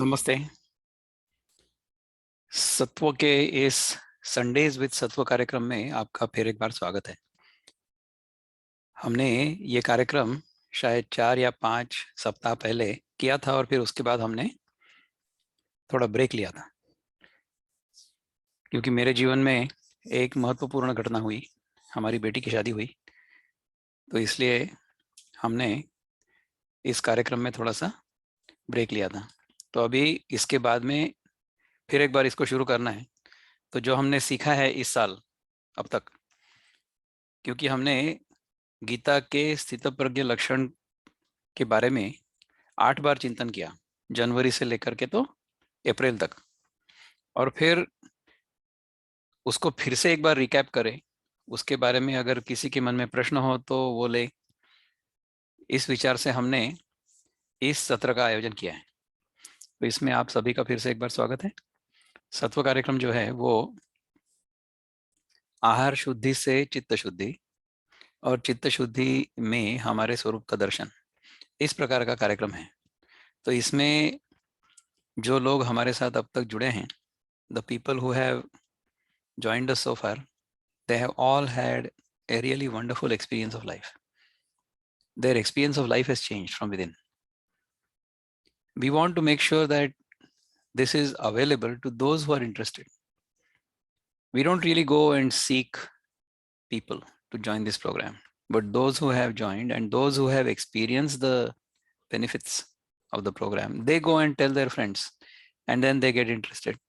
नमस्ते। सत्व के इस संडेज विद सत्व कार्यक्रम में आपका फिर एक बार स्वागत है। हमने ये कार्यक्रम शायद 4 या 5 सप्ताह पहले किया था और फिर उसके बाद हमने थोड़ा ब्रेक लिया था, क्योंकि मेरे जीवन में एक महत्वपूर्ण घटना हुई। हमारी बेटी की शादी हुई, तो इसलिए हमने इस कार्यक्रम में थोड़ा सा ब्रेक लिया था। तो अभी इसके बाद में फिर एक बार इसको शुरू करना है। तो जो हमने सीखा है इस साल अब तक, क्योंकि हमने गीता के स्थितप्रज्ञ लक्षण के बारे में 8 बार चिंतन किया, जनवरी से लेकर के तो अप्रैल तक, और फिर उसको फिर से एक बार रिकैप करें। उसके बारे में अगर किसी के मन में प्रश्न हो तो वो ले। इस विचार से हमने इस सत्र का आयोजन किया है। तो इसमें आप सभी का फिर से एक बार स्वागत है। सत्व कार्यक्रम जो है वो आहार शुद्धि से चित्त शुद्धि और चित्त शुद्धि में हमारे स्वरूप का दर्शन, इस प्रकार का कार्यक्रम है। तो इसमें जो लोग हमारे साथ अब तक जुड़े हैं, the people who have joined us so far, they have all had a really wonderful experience of life. Their experience of life has changed from within. We want to make sure that this is available to those who are interested. We don't really go and seek people to join this program, but those who have joined and those who have experienced the benefits of the program, they go and tell their friends, and then they get interested.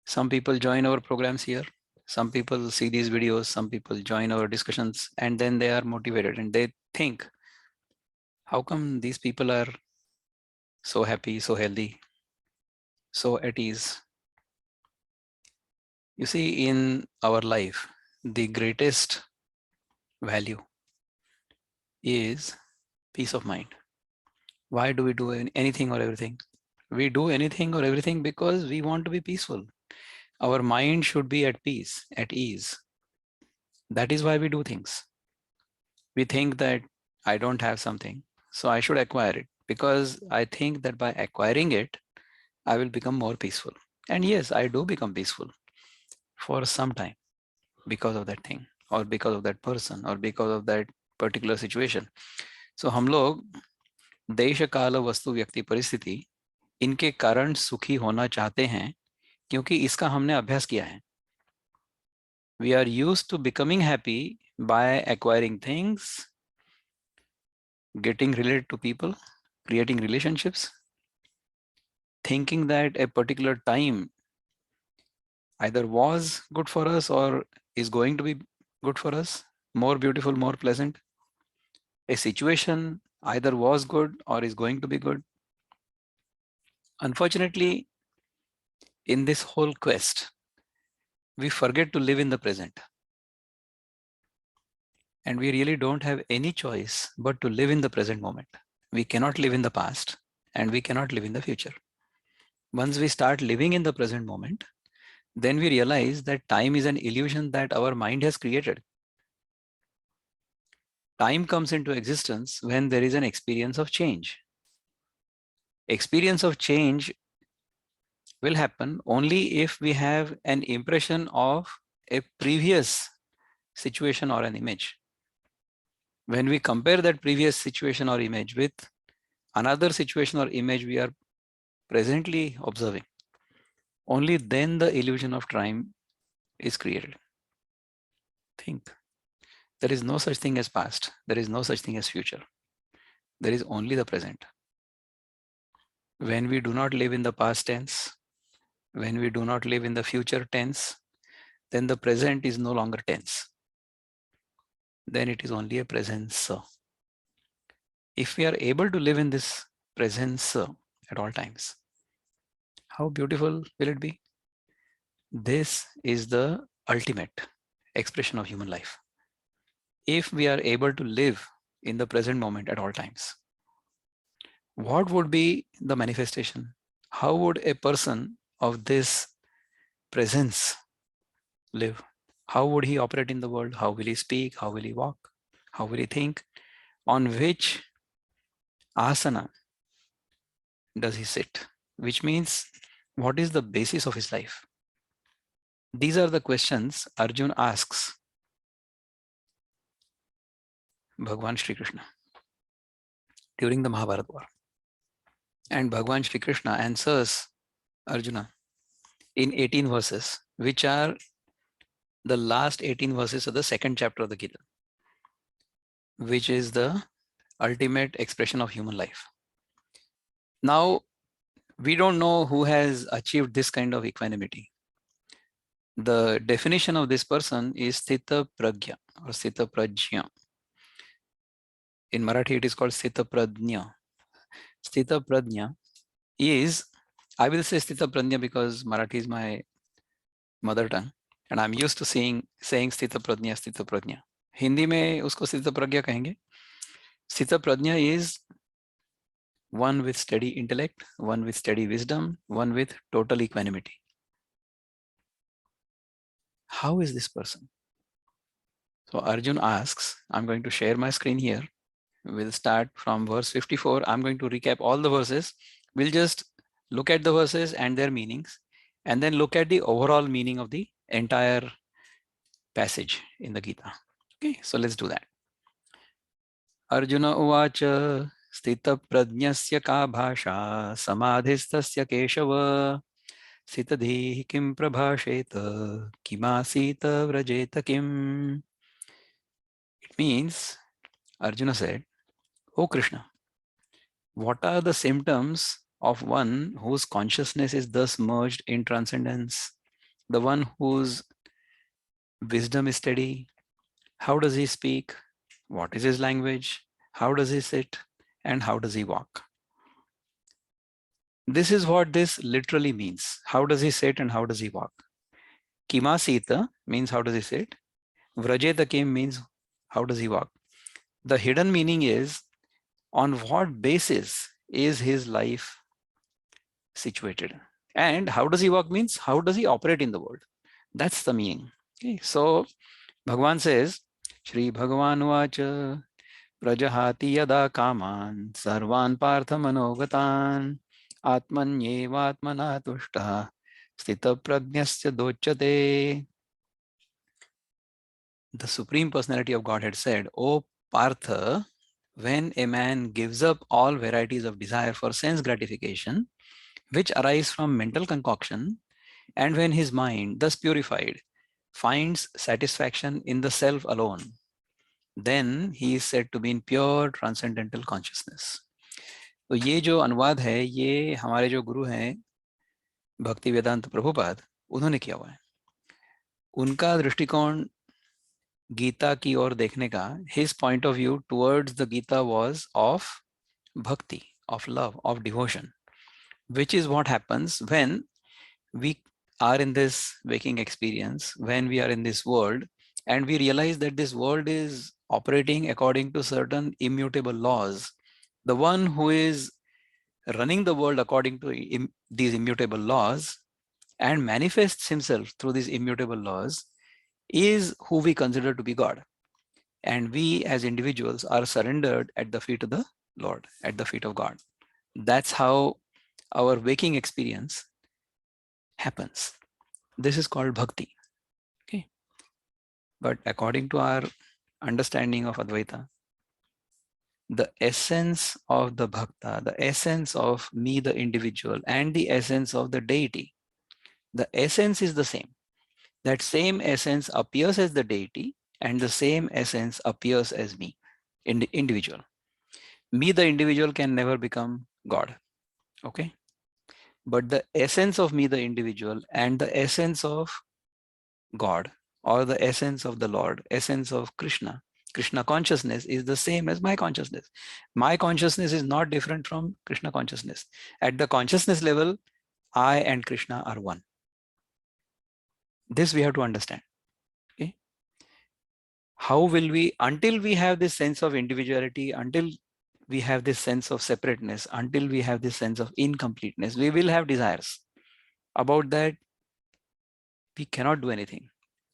Some people join our programs here. Some people see these videos, some people join our discussions, and then they are motivated and they think, how come these people are so happy, so healthy, so at ease? You see, in our life, the greatest value is peace of mind. Why do we do anything or everything? We do anything or everything because we want to be peaceful. Our mind should be at peace, at ease. That is why we do things. We think that I don't have something, so I should acquire it, because I think that by acquiring it, I will become more peaceful. And yes, I do become peaceful for some time because of that thing, or because of that person, or because of that particular situation. So हम लोग देश काल वस्तु व्यक्ति परिस्थिति इनके कारण सुखी होना चाहते हैं, क्योंकि इसका हमने अभ्यास किया है. We are used to becoming happy by acquiring things, getting related to people, creating relationships, thinking that a particular time either was good for us or is going to be good for us, more beautiful, more pleasant. A situation either was good or is going to be good. Unfortunately, in this whole quest, we forget to live in the present. And we really don't have any choice but to live in the present moment. We cannot live in the past and we cannot live in the future. Once we start living in the present moment, then we realize that time is an illusion that our mind has created. Time comes into existence when there is an experience of change. Experience of change will happen only if we have an impression of a previous situation or an image. When we compare that previous situation or image with another situation or image we are presently observing, only then the illusion of time is created. Think. There is no such thing as past. There is no such thing as future. There is only the present. When we do not live in the past tense, when we do not live in the future tense, then the present is no longer tense. Then it is only a presence. If we are able to live in this presence at all times, how beautiful will it be? This is the ultimate expression of human life. If we are able to live in the present moment at all times, what would be the manifestation? How would a person of this presence live? How would he operate in the world? How will he speak? How will he walk? How will he think? On which asana does he sit? which means what is the basis of his life? These are the questions Arjun asks Bhagavan Shri Krishna during the Mahabharata war. And Bhagavan Shri Krishna answers Arjuna in 18 verses, which are the last 18 verses of the second chapter of the Gita, which is the ultimate expression of human life. Now, we don't know who has achieved this kind of equanimity. The definition of this person is Sthitaprajña or Sthitaprajña. In Marathi, it is called Sthitaprajña. Sthitaprajña is, I will say Sthitaprajña because Marathi is my mother tongue, and I'm used to saying Sthitaprajña, Sthitaprajña. Hindi में उसको स्थितप्रज्ञा कहेंगे. Sthitaprajña is one with steady intellect, one with steady wisdom, one with total equanimity. How is this person? So Arjun asks, I'm going to share my screen here. We'll start from verse 54. I'm going to recap all the verses. We'll just look at the verses and their meanings, and then look at the overall meaning of the entire passage in the Gita. Okay, so let's do that. Arjuna uvacha sthitaprajñasya ka bhasha samadhistasya keshava sitadhi kim prabhasheta kimasita vrajeta kim. It means, Arjuna said, "O Krishna, what are the symptoms of one whose consciousness is thus merged in transcendence? The one whose wisdom is steady? How does he speak? What is his language? How does he sit? And how does he walk?" This is what this literally means. How does he sit and how does he walk? Kimasita means how does he sit. Vrajeta kim means how does he walk. The hidden meaning is on what basis is his life situated. And how does he walk means how does he operate in the world. That's the meaning. Okay, so Bhagavan says, Shri Bhagavan Vacha Prajahati Yada Kaman Sarvan Partha Manogatan Atmanyevatmana Tushta Sthita Prajnasya Dochyate. The Supreme Personality of Godhead said, O Partha, when a man gives up all varieties of desire for sense gratification, which arise from mental concoction, and when his mind, thus purified, finds satisfaction in the self alone, then he is said to be in pure transcendental consciousness. तो ये जो अनुवाद है, ये हमारे जो गुरु हैं भक्ति वेदांत प्रभुपाद, उन्होंने किया हुआ है. उनका दृष्टिकोण गीता की ओर देखने का, his point of view towards the Gita was of bhakti, of love, of devotion, which is what happens when we are in this waking experience, when we are in this world, and we realize that this world is operating according to certain immutable laws. The one who is running the world according to these immutable laws and manifests himself through these immutable laws is who we consider to be God. And we as individuals are surrendered at the feet of the Lord, at the feet of God. That's how our waking experience happens. This is called bhakti. Okay. But according to our understanding of Advaita, the essence of the bhakta, the essence of me, the individual, and the essence of the deity, the essence is the same. That same essence appears as the deity, and the same essence appears as me, in the individual. Me, the individual, can never become God. Okay. But the essence of me, the individual, and the essence of God, or the essence of the Lord, essence of Krishna, Krishna consciousness is the same as my consciousness. My consciousness is not different from Krishna consciousness. At the consciousness level, I and Krishna are one. This we have to understand. Okay. How will we, until we have this sense of individuality, until we have this sense of separateness, until we have this sense of incompleteness, we will have desires. About that, we cannot do anything.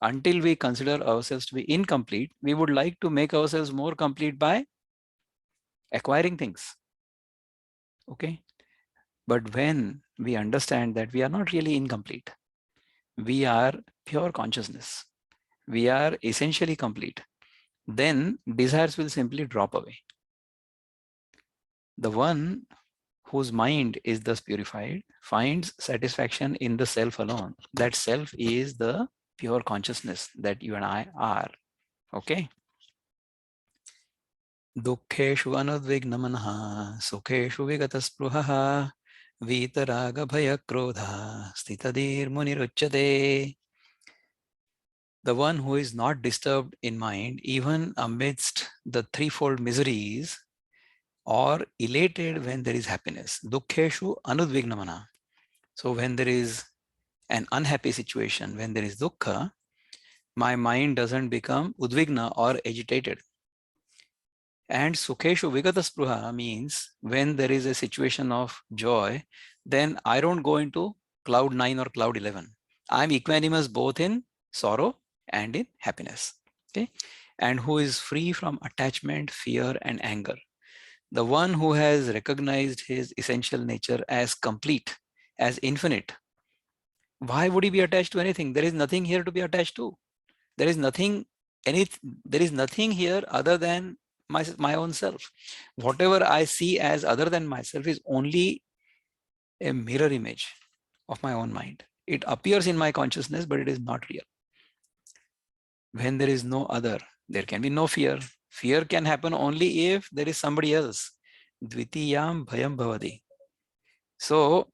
Until we consider ourselves to be incomplete, we would like to make ourselves more complete by acquiring things. Okay. But when we understand that we are not really incomplete. We are pure consciousness. We are essentially complete. Then desires will simply drop away. The one whose mind is thus purified finds satisfaction in the self alone. That self is the pure consciousness that you and I are. Okay? Dukkeshu anudvignamanaha, sukheshu vigataspruhaha, vitaraga bhaya krodha, sthitadir muniruchyate. The one who is not disturbed in mind, even amidst the threefold miseries, or elated when there is happiness. Dukkeshu anudvignamana. So when there is an unhappy situation, when there is dukkha, my mind doesn't become udvigna or agitated. And sukheshu vigata spruha means when there is a situation of joy, then I don't go into cloud 9 or cloud 11. I'm equanimous both in sorrow and in happiness. Okay? And who is free from attachment, fear, and anger. The one who has recognized his essential nature as complete, as infinite. Why would he be attached to anything? There is nothing here to be attached to. There is nothing, there is nothing here other than my own self. Whatever I see as other than myself is only a mirror image of my own mind. It appears in my consciousness, but it is not real. When there is no other, there can be no fear. Fear can happen only if there is somebody else. Dvitiyam bhayam bhavati. So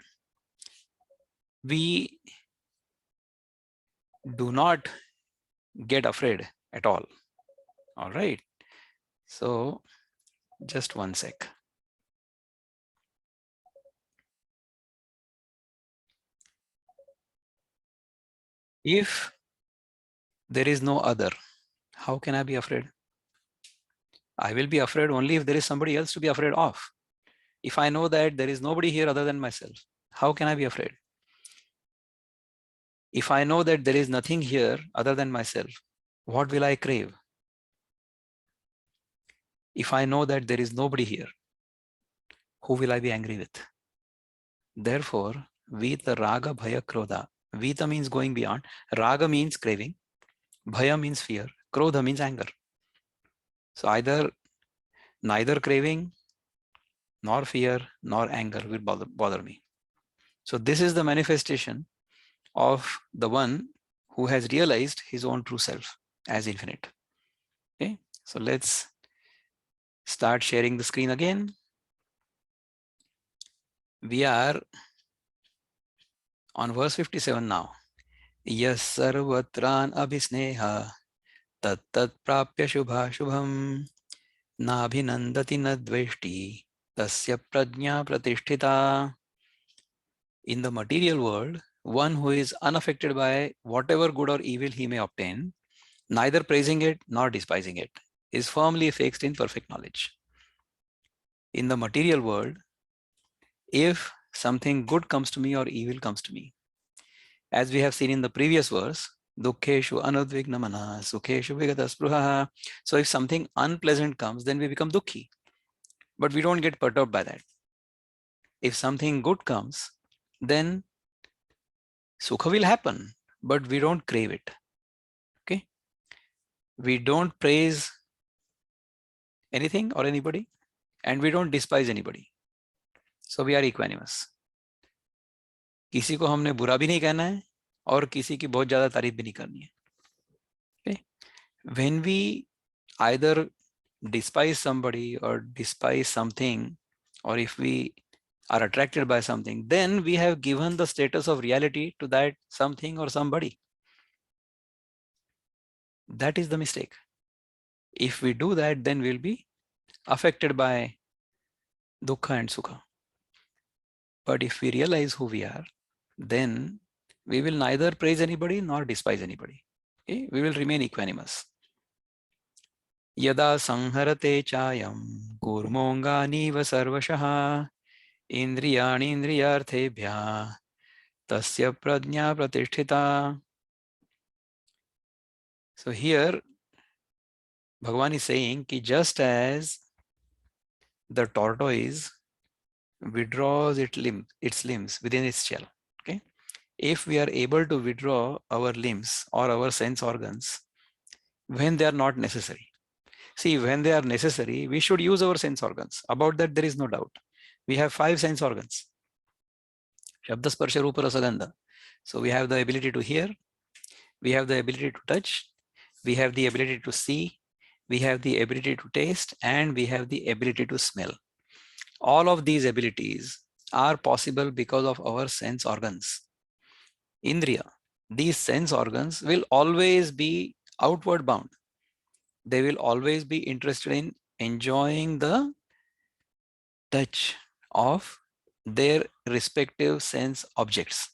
we do not get afraid at all. All right. So just one sec. If there is no other, how can I be afraid? I will be afraid only if there is somebody else to be afraid of. If I know that there is nobody here other than myself, how can I be afraid? If I know that there is nothing here other than myself, what will I crave? If I know that there is nobody here, who will I be angry with? Therefore, Vita Raga Bhaya Krodha. Vita means going beyond. Raga means craving. Bhaya means fear. Krodha means anger. So either neither craving, nor fear, nor anger will bother me. So this is the manifestation of the one who has realized his own true self as infinite. Okay, so let's start sharing the screen again. We are on verse 57 now. Yas sarvatran abhisneha tat tat prapya shubha shubham na abhinandati na dveshti tasya prajña pratisthita. In the material world, one who is unaffected by whatever good or evil he may obtain, neither praising it nor despising it, is firmly fixed in perfect knowledge. In the material world, if something good comes to me or evil comes to me, as we have seen in the previous verse, dukkeshu anudvignamana, sukheshu vigataspruha. So if something unpleasant comes, then we become dukkhi, but we don't get perturbed by that. If something good comes, then sukha will happen, but we don't crave it. Okay? We don't praise anything or anybody, and we don't despise anybody. So we are equanimous. किसी को हमने बुरा भी नहीं कहना है और किसी की बहुत ज्यादा तारीफ भी नहीं करनी है. Okay? When we either despise somebody or despise something, or if we are attracted by something, then we have given the status of reality to that something or somebody. That is the mistake. If we do that, then we'll be affected by dukkha and sukha. But if we realize who we are, then we will neither praise anybody nor despise anybody. Okay? We will remain equanimous. Yada sanharate chayam kurmonganiva sarvashaha indriyani indriyarthebhya tasya prajña pratisthita. So here Bhagavan is saying that just as the tortoise withdraws its limbs within its shell. Okay. If we are able to withdraw our limbs or our sense organs when they are not necessary. See, when they are necessary, we should use our sense organs. About that, there is no doubt. We have 5 sense organs. Shabda, Sparsha, Rupa, Rasa, Gandha. So we have the ability to hear, we have the ability to touch, we have the ability to see, we have the ability to taste, and we have the ability to smell. All of these abilities are possible because of our sense organs. Indriya, these sense organs will always be outward bound. They will always be interested in enjoying the touch of their respective sense objects.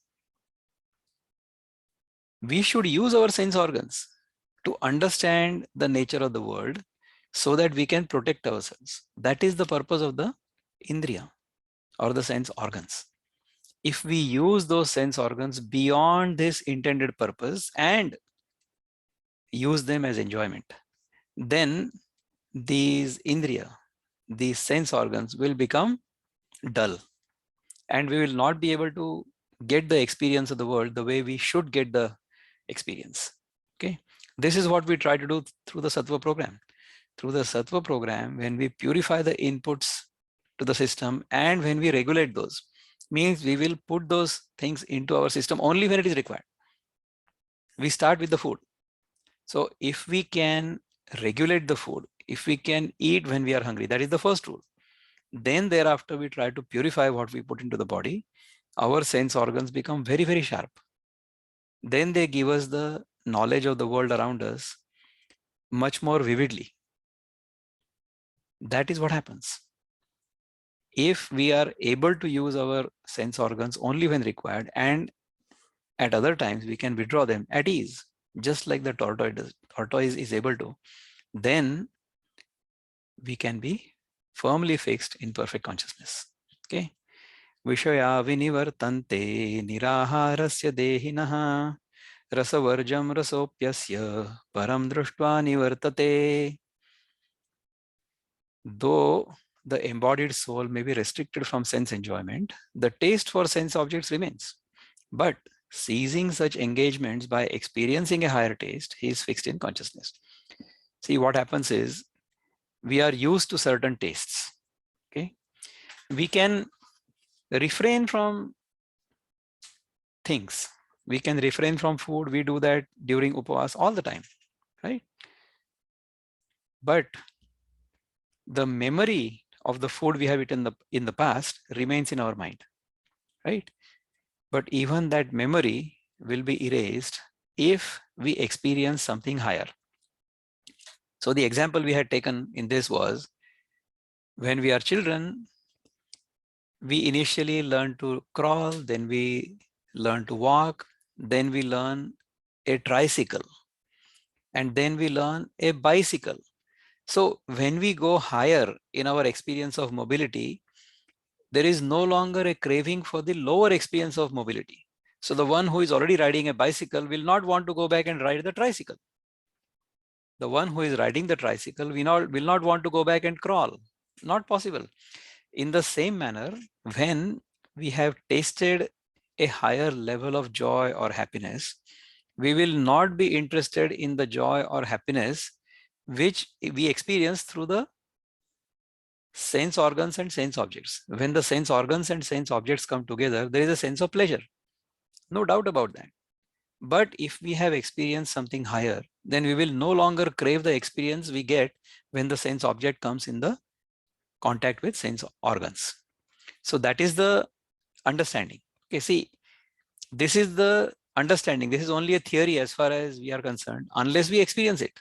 We should use our sense organs to understand the nature of the world so that we can protect ourselves. That is the purpose of the Indriya or the sense organs. If we use those sense organs beyond this intended purpose and use them as enjoyment, then these Indriya, these sense organs will become dull, and we will not be able to get the experience of the world the way we should get the experience. Okay, this is what we try to do through the Sattva program. Through the Sattva program, when we purify the inputs to the system and when we regulate those, means we will put those things into our system only when it is required. We start with the food. So if we can regulate the food, if we can eat when we are hungry, that is the first rule. Then thereafter we try to purify what we put into the body. Our sense organs become very, very sharp. Then they give us the knowledge of the world around us much more vividly. That is what happens. If we are able to use our sense organs only when required, and at other times we can withdraw them at ease, just like the tortoise is able to, then we can be firmly fixed in perfect consciousness. Okay. Vishaya vinivartante niraharasya dehinaha rasavarjam rasopyasya param drushtva nivartate. Though the embodied soul may be restricted from sense enjoyment, the taste for sense objects remains. But ceasing such engagements by experiencing a higher taste, he is fixed in consciousness. See, what happens is we are used to certain tastes. Okay, we can refrain from things. We can refrain from food. We do that during upavas all the time, right? But the memory of the food we have eaten in the past remains in our mind, right? But even that memory will be erased if we experience something higher. So the example we had taken in this was, when we are children, we initially learn to crawl, then we learn to walk, then we learn a tricycle, and then we learn a bicycle. So when we go higher in our experience of mobility, there is no longer a craving for the lower experience of mobility. So the one who is already riding a bicycle will not want to go back and ride the tricycle. The one who is riding the tricycle will not want to go back and crawl. Not possible. In the same manner, when we have tasted a higher level of joy or happiness, we will not be interested in the joy or happiness which we experience through the sense organs and sense objects. When the sense organs and sense objects come together, there is a sense of pleasure. No doubt about that. But if we have experienced something higher, then we will no longer crave the experience we get when the sense object comes in the contact with sense organs. So that is the understanding. Okay, see, this is the understanding. This is only a theory as far as we are concerned, unless we experience it.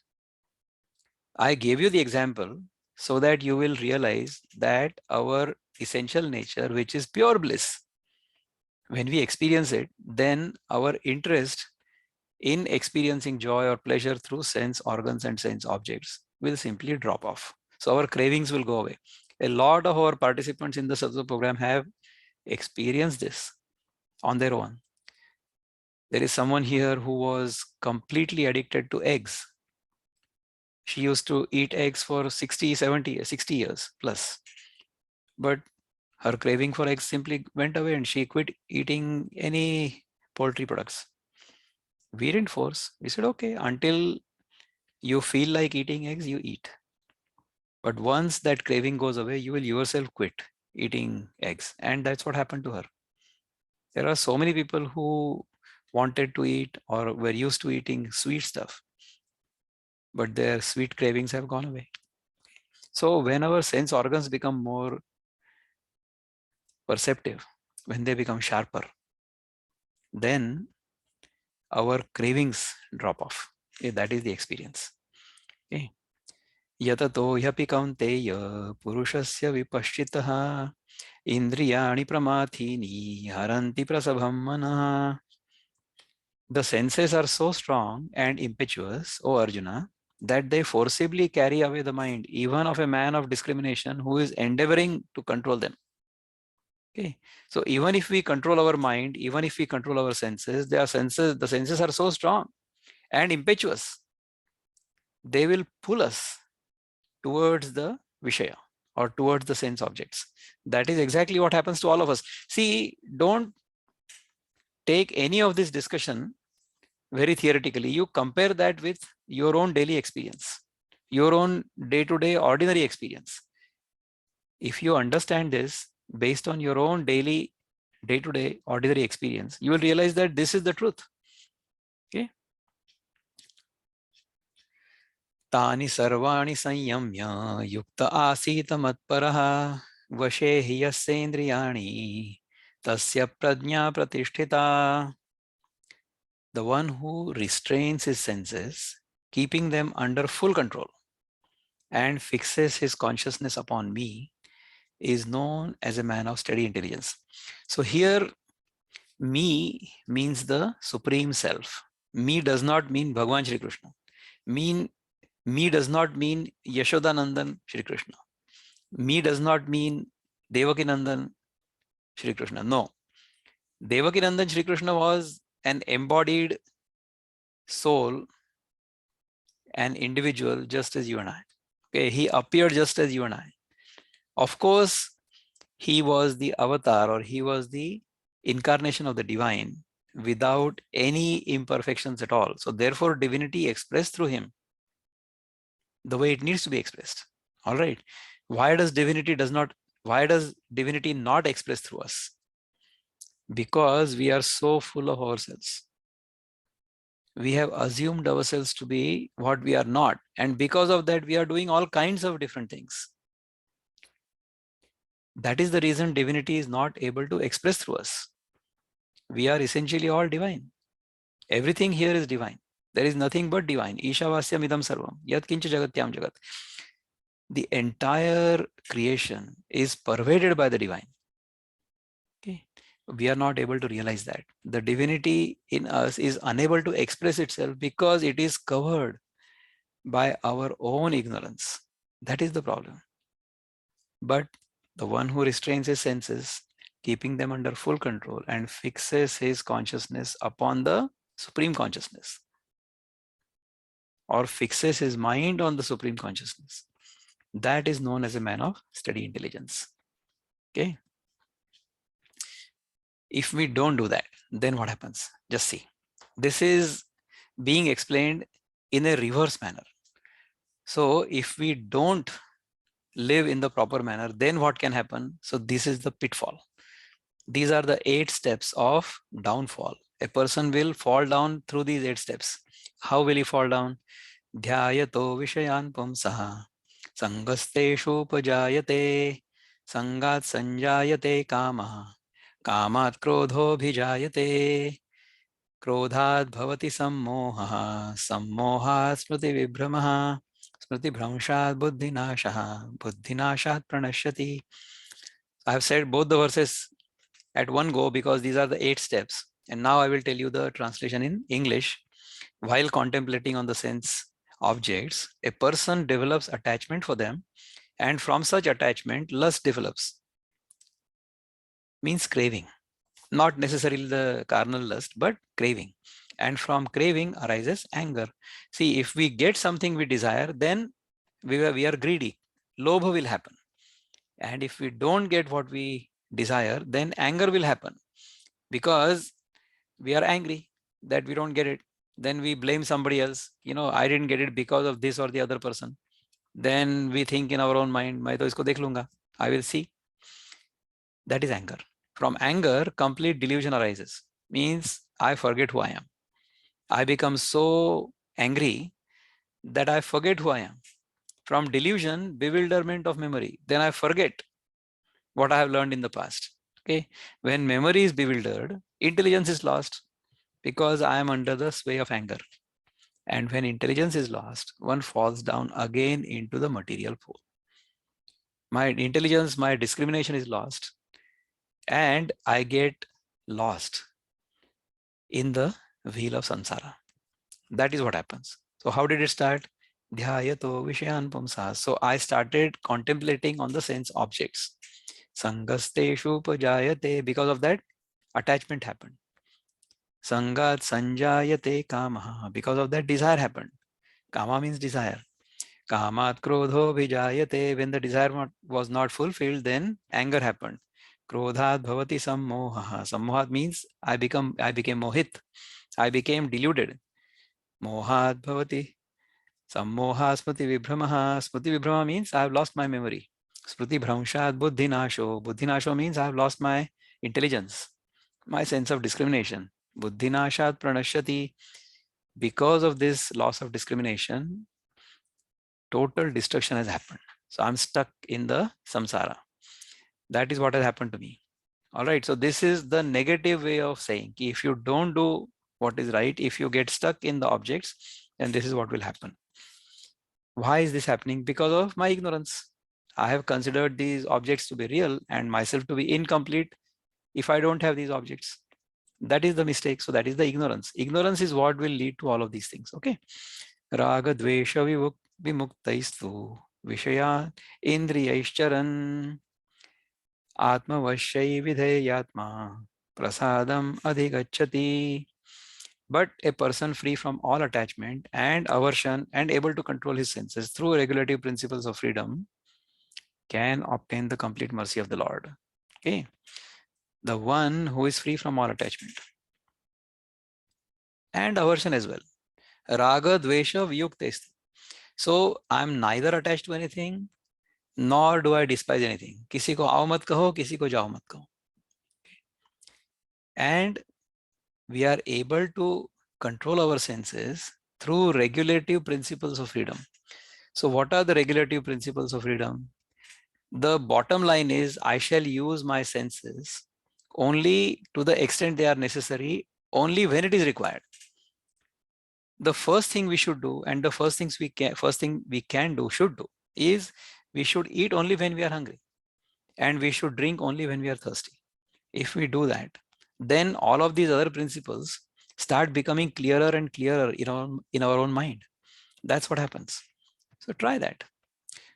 I gave you the example so that you will realize that our essential nature, which is pure bliss, when we experience it, then our interest in experiencing joy or pleasure through sense organs and sense objects will simply drop off. So our cravings will go away. A lot of our participants in the Sattva program have experienced this on their own. There is someone here who was completely addicted to eggs. She used to eat eggs for 60 years plus. But Her craving for eggs simply went away and she quit eating any poultry products. We didn't force. We said, okay, until you feel like eating eggs, you eat. But once that craving goes away, you will yourself quit eating eggs. And that's what happened to her. There are so many people who wanted to eat or were used to eating sweet stuff, but their sweet cravings have gone away. So when our sense organs become more perceptive, when they become sharper, then our cravings drop off. Okay, that is the experience. Okay. Yatato hyapi kaunteya purushasya vipashchitaha indriyani pramathini haranti prasabham manah. The senses are so strong and impetuous, O Arjuna, that they forcibly carry away the mind, even of a man of discrimination who is endeavoring to control them. Okay, so even if we control our mind, even if we control our senses, the senses are so strong and impetuous, they will pull us towards the Vishaya or towards the sense objects. That is exactly what happens to all of us. See, don't take any of this discussion very theoretically. You compare that with your own daily experience, your own day-to-day ordinary experience. If you understand this based on your own daily day-to-day ordinary experience, you will realize that this is the truth. Okay. Tani sarvani sanyamya yukta asita matparaha vashe hi yasendriyani tasya prajña pratisthita. The one who restrains his senses, keeping them under full control, and fixes his consciousness upon me, is known as a man of steady intelligence. So here, me means the Supreme Self. Me does not mean Bhagavan Shri Krishna. Me does not mean Yashodanandan Shri Krishna. Me does not mean Devakinandan Shri Krishna. No. Devakinandan Shri Krishna was an embodied soul, an individual just as you and I. Okay, he appeared just as you and I. Of course, he was the avatar, or he was the incarnation of the divine without any imperfections at all. So therefore, divinity expressed through him the way it needs to be expressed. All right. Why does divinity not express through us? Because we are so full of ourselves. We have assumed ourselves to be what we are not. And because of that, we are doing all kinds of different things. That is the reason divinity is not able to express through us. We are essentially all divine. Everything here is divine. There is nothing but divine. Ishavasyam idam sarvam. Yat kincha jagatyam jagat. The entire creation is pervaded by the divine. Okay. We are not able to realize that. The divinity in us is unable to express itself because it is covered by our own ignorance. That is the problem. But the one who restrains his senses, keeping them under full control, and fixes his consciousness upon the Supreme Consciousness, or fixes his mind on the Supreme Consciousness, that is known as a man of steady intelligence. Okay. If we don't do that, then what happens? Just see. This is being explained in a reverse manner. So if we don't live in the proper manner, then what can happen? So this is the pitfall. These are the 8 steps of downfall. A person will fall down through these 8 steps. How will he fall down? Dhyayato vishayan pumsaha sangasteshu pajayate sangat sanjayate kamaha kamat krodho bhijayate krodhat bhavati sammoha sammohat smriti vibhramaha smriti bhramshat buddhinashaha buddhinashat pranashyati. I have said both the verses at one go because these are the 8 steps. And now I will tell you the translation in English. While contemplating on the sense objects, a person develops attachment for them, and from such attachment, lust develops. Means craving. Not necessarily the carnal lust, but craving. And from craving arises anger. See, if we get something we desire, then we are greedy. Lobha will happen. And if we don't get what we desire, then anger will happen, because we are angry that we don't get it. Then we blame somebody else. I didn't get it because of this or the other person. Then we think in our own mind, मैं तो इसको देख लूंगा, I will see. That is anger. From anger, complete delusion arises. Means I forget who I am. I become so angry that I forget who I am. From delusion, bewilderment of memory. Then I forget what I have learned in the past. Okay. When memory is bewildered, intelligence is lost, because I am under the sway of anger. And when intelligence is lost, one falls down again into the material pool. My intelligence, my discrimination is lost, and I get lost in the wheel of samsara. That is what happens. So how did it start? Dhyayato vishayan pumsa. So I started contemplating on the sense objects. Sangasteshu pajayate. Because of that, attachment happened. Sangat sanjayate kamaha. Because of that, desire happened. Kama means desire. Kamat krodho vijayate. When the desire was not fulfilled, then anger happened. Krodhat bhavati sammoha. Sammohat means I became mohit. I became deluded. Mohat bhavati sammoha smriti vibhramaha. Smriti vibhrama means I have lost my memory. Smriti bhramshat buddhinasho. Buddhinasho means I have lost my intelligence, my sense of discrimination. Buddhinashat pranashyati. Because of this loss of discrimination, total destruction has happened. So I'm stuck in the samsara. That is what has happened to me. All right. So this is the negative way of saying, if you don't do what is right, if you get stuck in the objects, then this is what will happen. Why is this happening? Because of my ignorance. I have considered these objects to be real and myself to be incomplete if I don't have these objects. That is the mistake. So that is the ignorance. Ignorance is what will lead to all of these things. Okay. Raga dvesha vimuktaistu vishaya indriyaishcharan atmavashyai vidheyatma prasadam adhigacchati. But a person free from all attachment and aversion and able to control his senses through regulative principles of freedom can obtain the complete mercy of the Lord. Okay. The one who is free from all attachment and aversion as well. Raga dvesha viyuktaistu. So I'm neither attached to anything, nor do I despise anything. किसी को आओ मत कहो, किसी को जाओ मत कहो. And we are able to control our senses through regulative principles of freedom. So what are the regulative principles of freedom? The bottom line is I shall use my senses only to the extent they are necessary, only when it is required. The first thing we should do, and the first thing we can do, should do, is we should eat only when we are hungry, and we should drink only when we are thirsty. If we do that, then all of these other principles start becoming clearer and clearer in our own mind. That's what happens. So try that.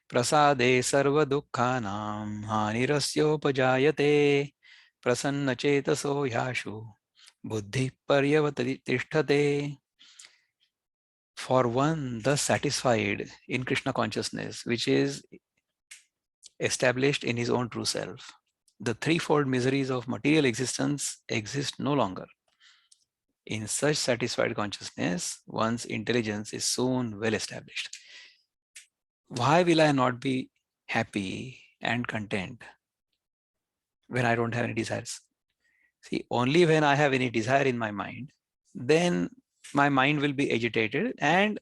Prasade sarva dukkhanam hanirasyopajayate prasanna chetaso yashu buddhi paryavatishthate. For one thus satisfied in Krishna consciousness, which is established in his own true self, the threefold miseries of material existence exist no longer. In such satisfied consciousness, one's intelligence is soon well established. Why will I not be happy and content when I don't have any desires? See, only when I have any desire in my mind, then my mind will be agitated and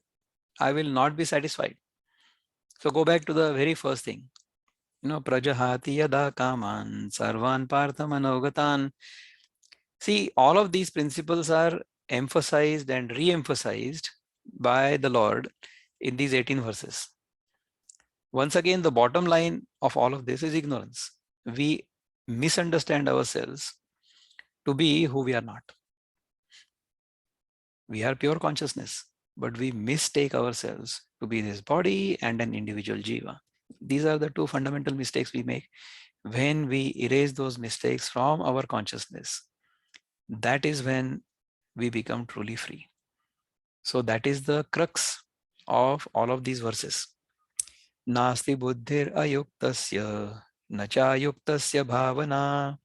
I will not be satisfied. So go back to the very first thing. Prajahati yada kaman sarvan partha manogatan. See, all of these principles are emphasized and re-emphasized by the Lord in these 18 verses. Once again, the bottom line of all of this is ignorance. We misunderstand ourselves to be who we are not. We are pure consciousness, but we mistake ourselves to be this body and an individual jiva. These are the two fundamental mistakes we make. When we erase those mistakes from our consciousness, that is when we become truly free. So that is the crux of all of these verses. Nasti buddhir ayuktasya na cha yuktasya bhavana,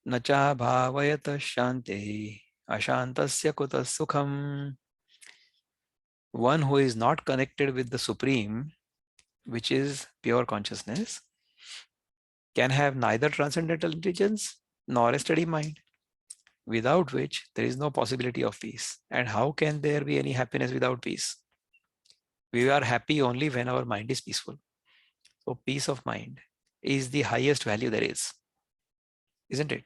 na cha bhavayata shanti, ashantasya kutas sukham. One who is not connected with the Supreme, which is pure consciousness, can have neither transcendental intelligence nor a steady mind, without which there is no possibility of peace. And how can there be any happiness without peace? We are happy only when our mind is peaceful. So peace of mind is the highest value there is, isn't it?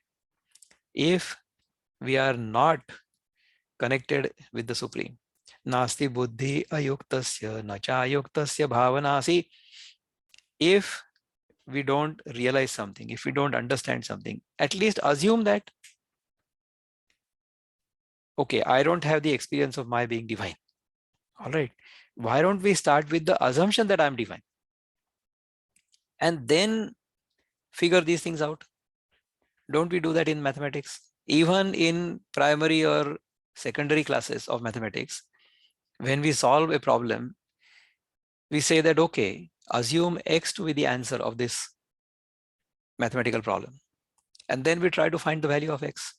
If we are not connected with the Supreme, nasti buddhi ayuktasya nacha ayuktasya bhavana. See, if we don't realize something, if we don't understand something, at least assume that, okay, I don't have the experience of my being divine. All right. Why don't we start with the assumption that I'm divine and then figure these things out? Don't we do that in mathematics? Even in primary or secondary classes of mathematics, when we solve a problem, we say that, okay, assume X to be the answer of this mathematical problem. And then we try to find the value of X.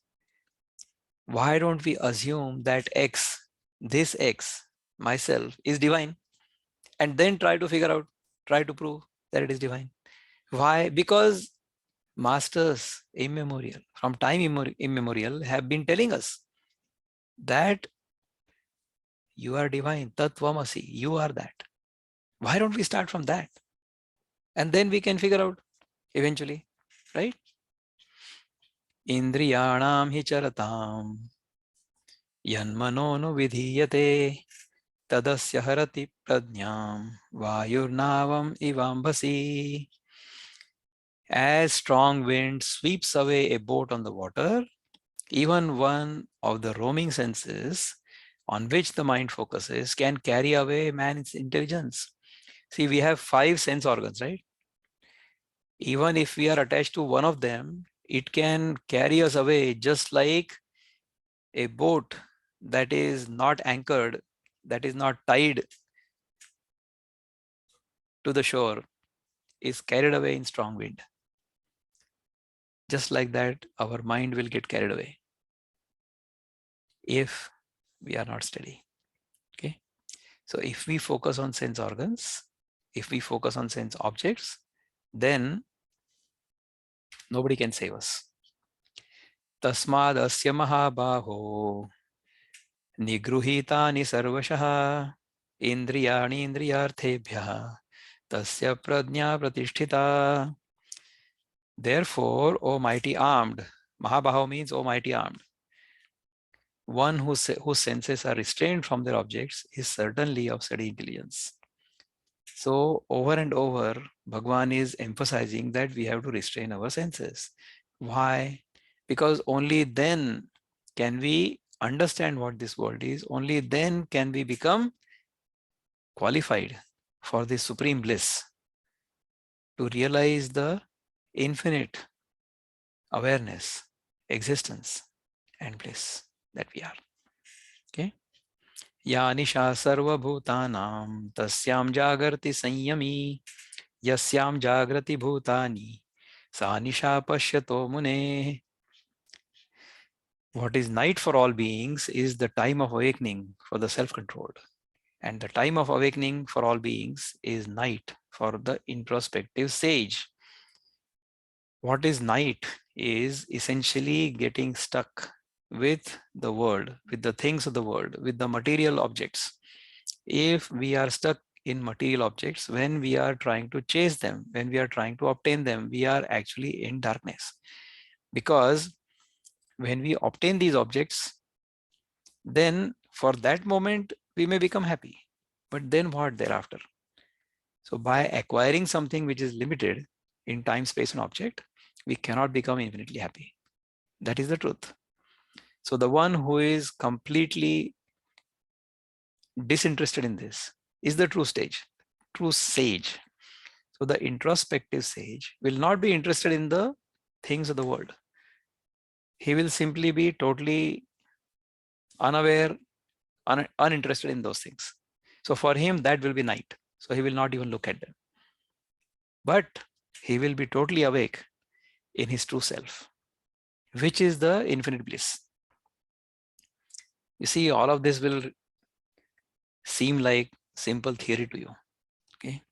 Why don't we assume that X, this X, myself, is divine? And then try to figure out, try to prove that it is divine. Why? Because masters immemorial, from time immemorial, have been telling us that you are divine, Tattvamasi, you are that. Why don't we start from that? And then we can figure out eventually, right? Indriyanam hi charatam yanmano nu vidhiyate tadasya harati prajñam vayurnavam ivambasi. As strong wind sweeps away a boat on the water, even one of the roaming senses on which the mind focuses can carry away man's intelligence. See, we have 5 sense organs, right? Even if we are attached to one of them, it can carry us away, just like a boat that is not anchored, that is not tied to the shore, is carried away in strong wind. Just like that, our mind will get carried away if we are not steady. Okay. So if we focus on sense organs, if we focus on sense objects, then nobody can save us. Tasmad asya mahabaho nigruhitani sarvashah indriyani indriyarthebhyah tasya prajña pratisthita. Therefore, O mighty armed, Mahabaho means O mighty armed, one whose senses are restrained from their objects is certainly of steady intelligence. So over and over, Bhagavan is emphasizing that we have to restrain our senses. Why? Because only then can we understand what this world is. Only then can we become qualified for this supreme bliss, to realize the infinite awareness, existence, and bliss that we are. Okay. Ya nisha sarva bhutanam tasyam jagarti sanyami yasyam jagrati bhutani sa nisha pashyato mune. What is night for all beings is the time of awakening for the self-controlled. And the time of awakening for all beings is night for the introspective sage. What is night is essentially getting stuck with the world, with the things of the world, with the material objects. If we are stuck in material objects, when we are trying to chase them, when we are trying to obtain them, we are actually in darkness. Because when we obtain these objects, then for that moment we may become happy. But then what thereafter? So by acquiring something which is limited in time, space, and object, we cannot become infinitely happy. That is the truth. So the one who is completely disinterested in this is the true sage. So the introspective sage will not be interested in the things of the world. He will simply be totally unaware, uninterested in those things. So for him, that will be night. So he will not even look at them. But he will be totally awake in his true self, which is the infinite bliss. You see, all of this will seem like simple theory to you, okay,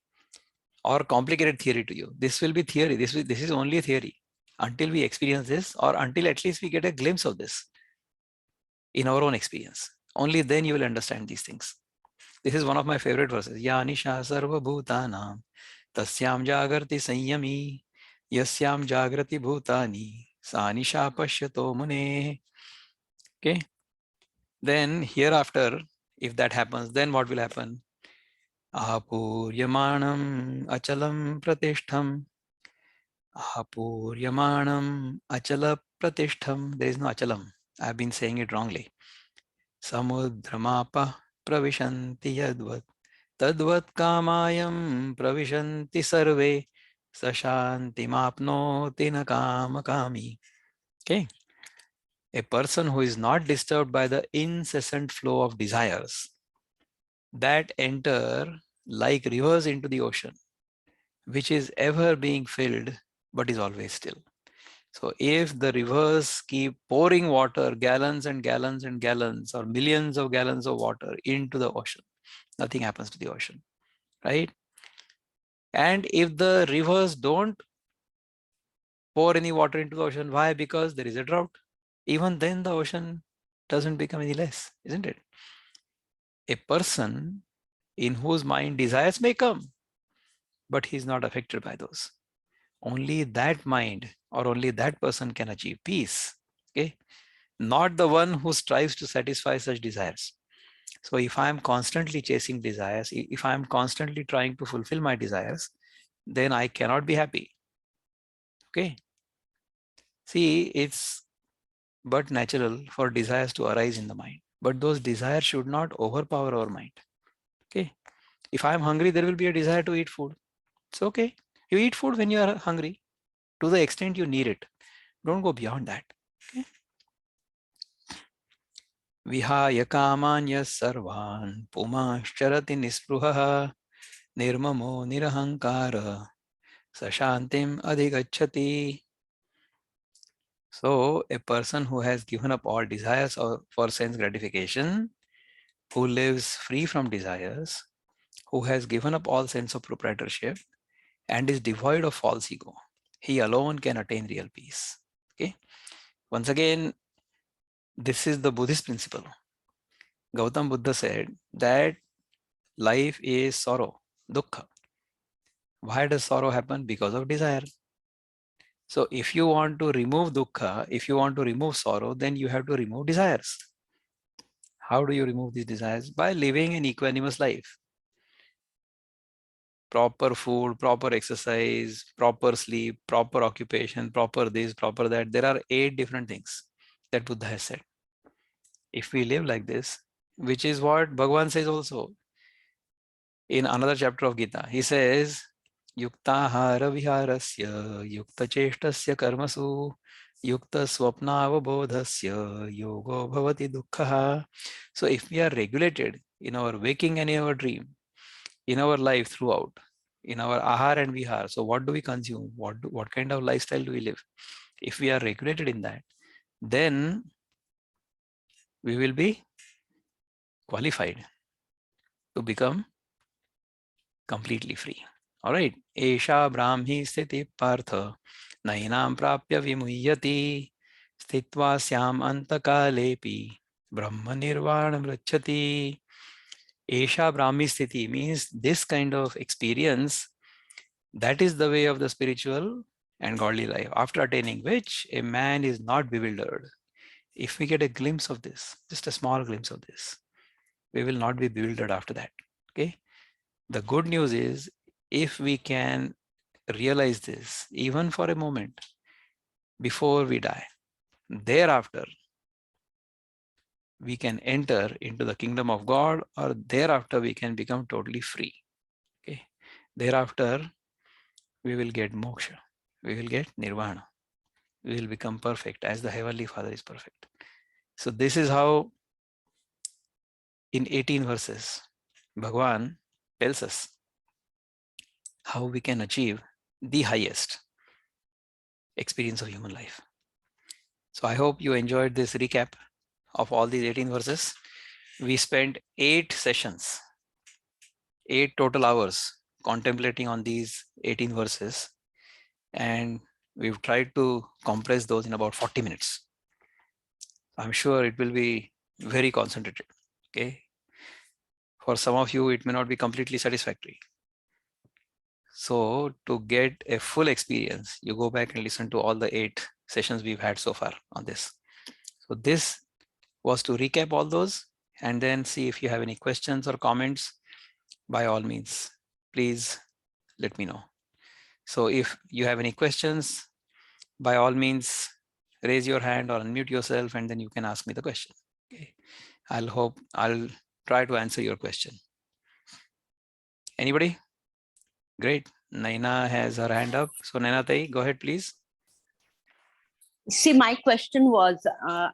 or complicated theory to you. This will be theory. This is only theory until we experience this, or until at least we get a glimpse of this in our own experience. Only then you will understand these things. This is one of my favorite verses. Ya nisha sarva bhutanam tasyam jagarti sanyami yasyam jagrati bhutani sa nisha pashyato mune. Okay. Then hereafter, if that happens, then what will happen? Apuryamanam achalam pratishtham. Apuryamanam achala pratishtham. There is no achalam. I have been saying it wrongly. Samudramapa pravishanti yadvat. Tadvat kamayam pravishanti sarve. Sashanti mapnoti na kama kami. Okay. A person who is not disturbed by the incessant flow of desires that enter like rivers into the ocean, which is ever being filled but is always still. So if the rivers keep pouring water, gallons and gallons and gallons, or millions of gallons of water into the ocean, nothing happens to the ocean, right? And if the rivers don't pour any water into the ocean, why? Because there is a drought. Even then the ocean doesn't become any less, isn't it? A person in whose mind desires may come, but he is not affected by those. Only that mind or only that person can achieve peace. Okay, not the one who strives to satisfy such desires. So if I am constantly chasing desires, if I am constantly trying to fulfill my desires, then I cannot be happy. Okay, see, it's but natural for desires to arise in the mind, but those desires should not overpower our mind. Okay, if I am hungry, there will be a desire to eat food. It's okay. You eat food when you are hungry to the extent you need it. Don't go beyond that. Okay. Vihaya kamanya sarvan pumascharati nispruha nirmamo nirahankara sashantim adhigachati. So a person who has given up all desires for sense gratification, who lives free from desires, who has given up all sense of proprietorship and is devoid of false ego, he alone can attain real peace. Okay. Once again, this is the Buddhist principle. Gautam Buddha said that life is sorrow, dukkha. Why does sorrow happen? Because of desire. So if you want to remove dukkha, if you want to remove sorrow, then you have to remove desires. How do you remove these desires? By living an equanimous life. Proper food, proper exercise, proper sleep, proper occupation, proper this, proper that. There are 8 different things that Buddha has said. If we live like this, which is what Bhagavan says also in another chapter of Gita, he says, Yuktahara viharasya, yukta cheshtasya karmasu, yukta swapnavabodhasya, yogo bhavati dukkha. So if we are regulated in our waking and in our dream, in our life throughout, in our ahar and vihar, so what do we consume? What kind of lifestyle do we live? If we are regulated in that, then we will be qualified to become completely free. All right. Esha brahmi sthiti partha nainam prapya vimuhyati sthitva syam antakalepi brahma nirvana mrachati. Esha brahmi sthiti means this kind of experience, that is the way of the spiritual and godly life, after attaining which a man is not bewildered. If we get a glimpse of this, just a small glimpse of this, we will not be bewildered after that. Okay. The good news is, if we can realize this even for a moment before we die, thereafter we can enter into the kingdom of God, or thereafter we can become totally free. Okay. Thereafter we will get moksha, we will get nirvana, we will become perfect as the Heavenly Father is perfect. So this is how in 18 verses Bhagavan tells us how we can achieve the highest experience of human life. So I hope you enjoyed this recap of all these 18 verses. We spent 8 sessions, 8 total hours contemplating on these 18 verses, and we've tried to compress those in about 40 minutes. I'm sure it will be very concentrated. Okay. For some of you, it may not be completely satisfactory. So to get a full experience, you go back and listen to all the 8 sessions we've had so far on this. So this was to recap all those and then see if you have any questions or comments. By all means, please let me know. So if you have any questions, by all means, raise your hand or unmute yourself and then you can ask me the question. Okay. I'll try to answer your question. Anybody? Great. Naina has her hand up. So Naina Tai, go ahead, please. See, my question was,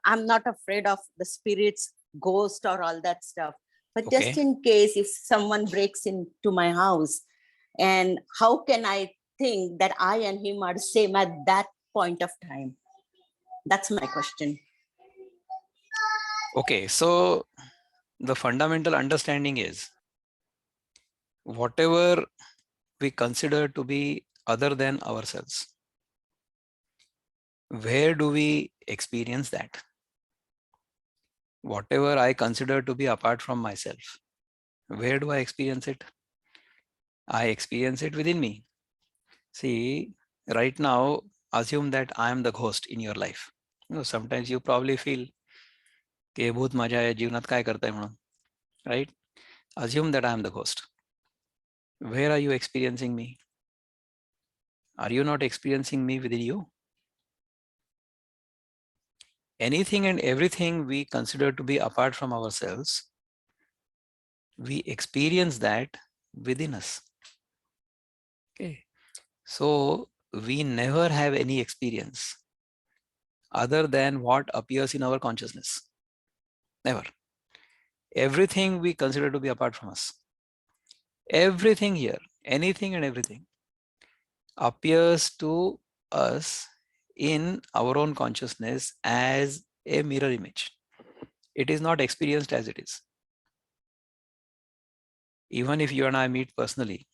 I'm not afraid of the spirits, ghost or all that stuff. But Okay. just in case if someone breaks into my house, and how can I think that I and him are same at that point of time? That's my question. Okay, so the fundamental understanding is whatever we consider to be other than ourselves, where do we experience that? Whatever I consider to be apart from myself, where do I experience it? I experience it within me. See, right now, assume that I am the ghost in your life. Sometimes you probably feel कि बहुत मजा है जीवनात काय करता है म्हणून, right? Assume that I am the ghost. Where are you experiencing me? Are you not experiencing me within you? Anything and everything we consider to be apart from ourselves, we experience that within us. Okay. So we never have any experience other than what appears in our consciousness. Never. Everything we consider to be apart from us. Everything here, anything and everything appears to us in our own consciousness as a mirror image. It is not experienced as it is. Even if you and I meet personally,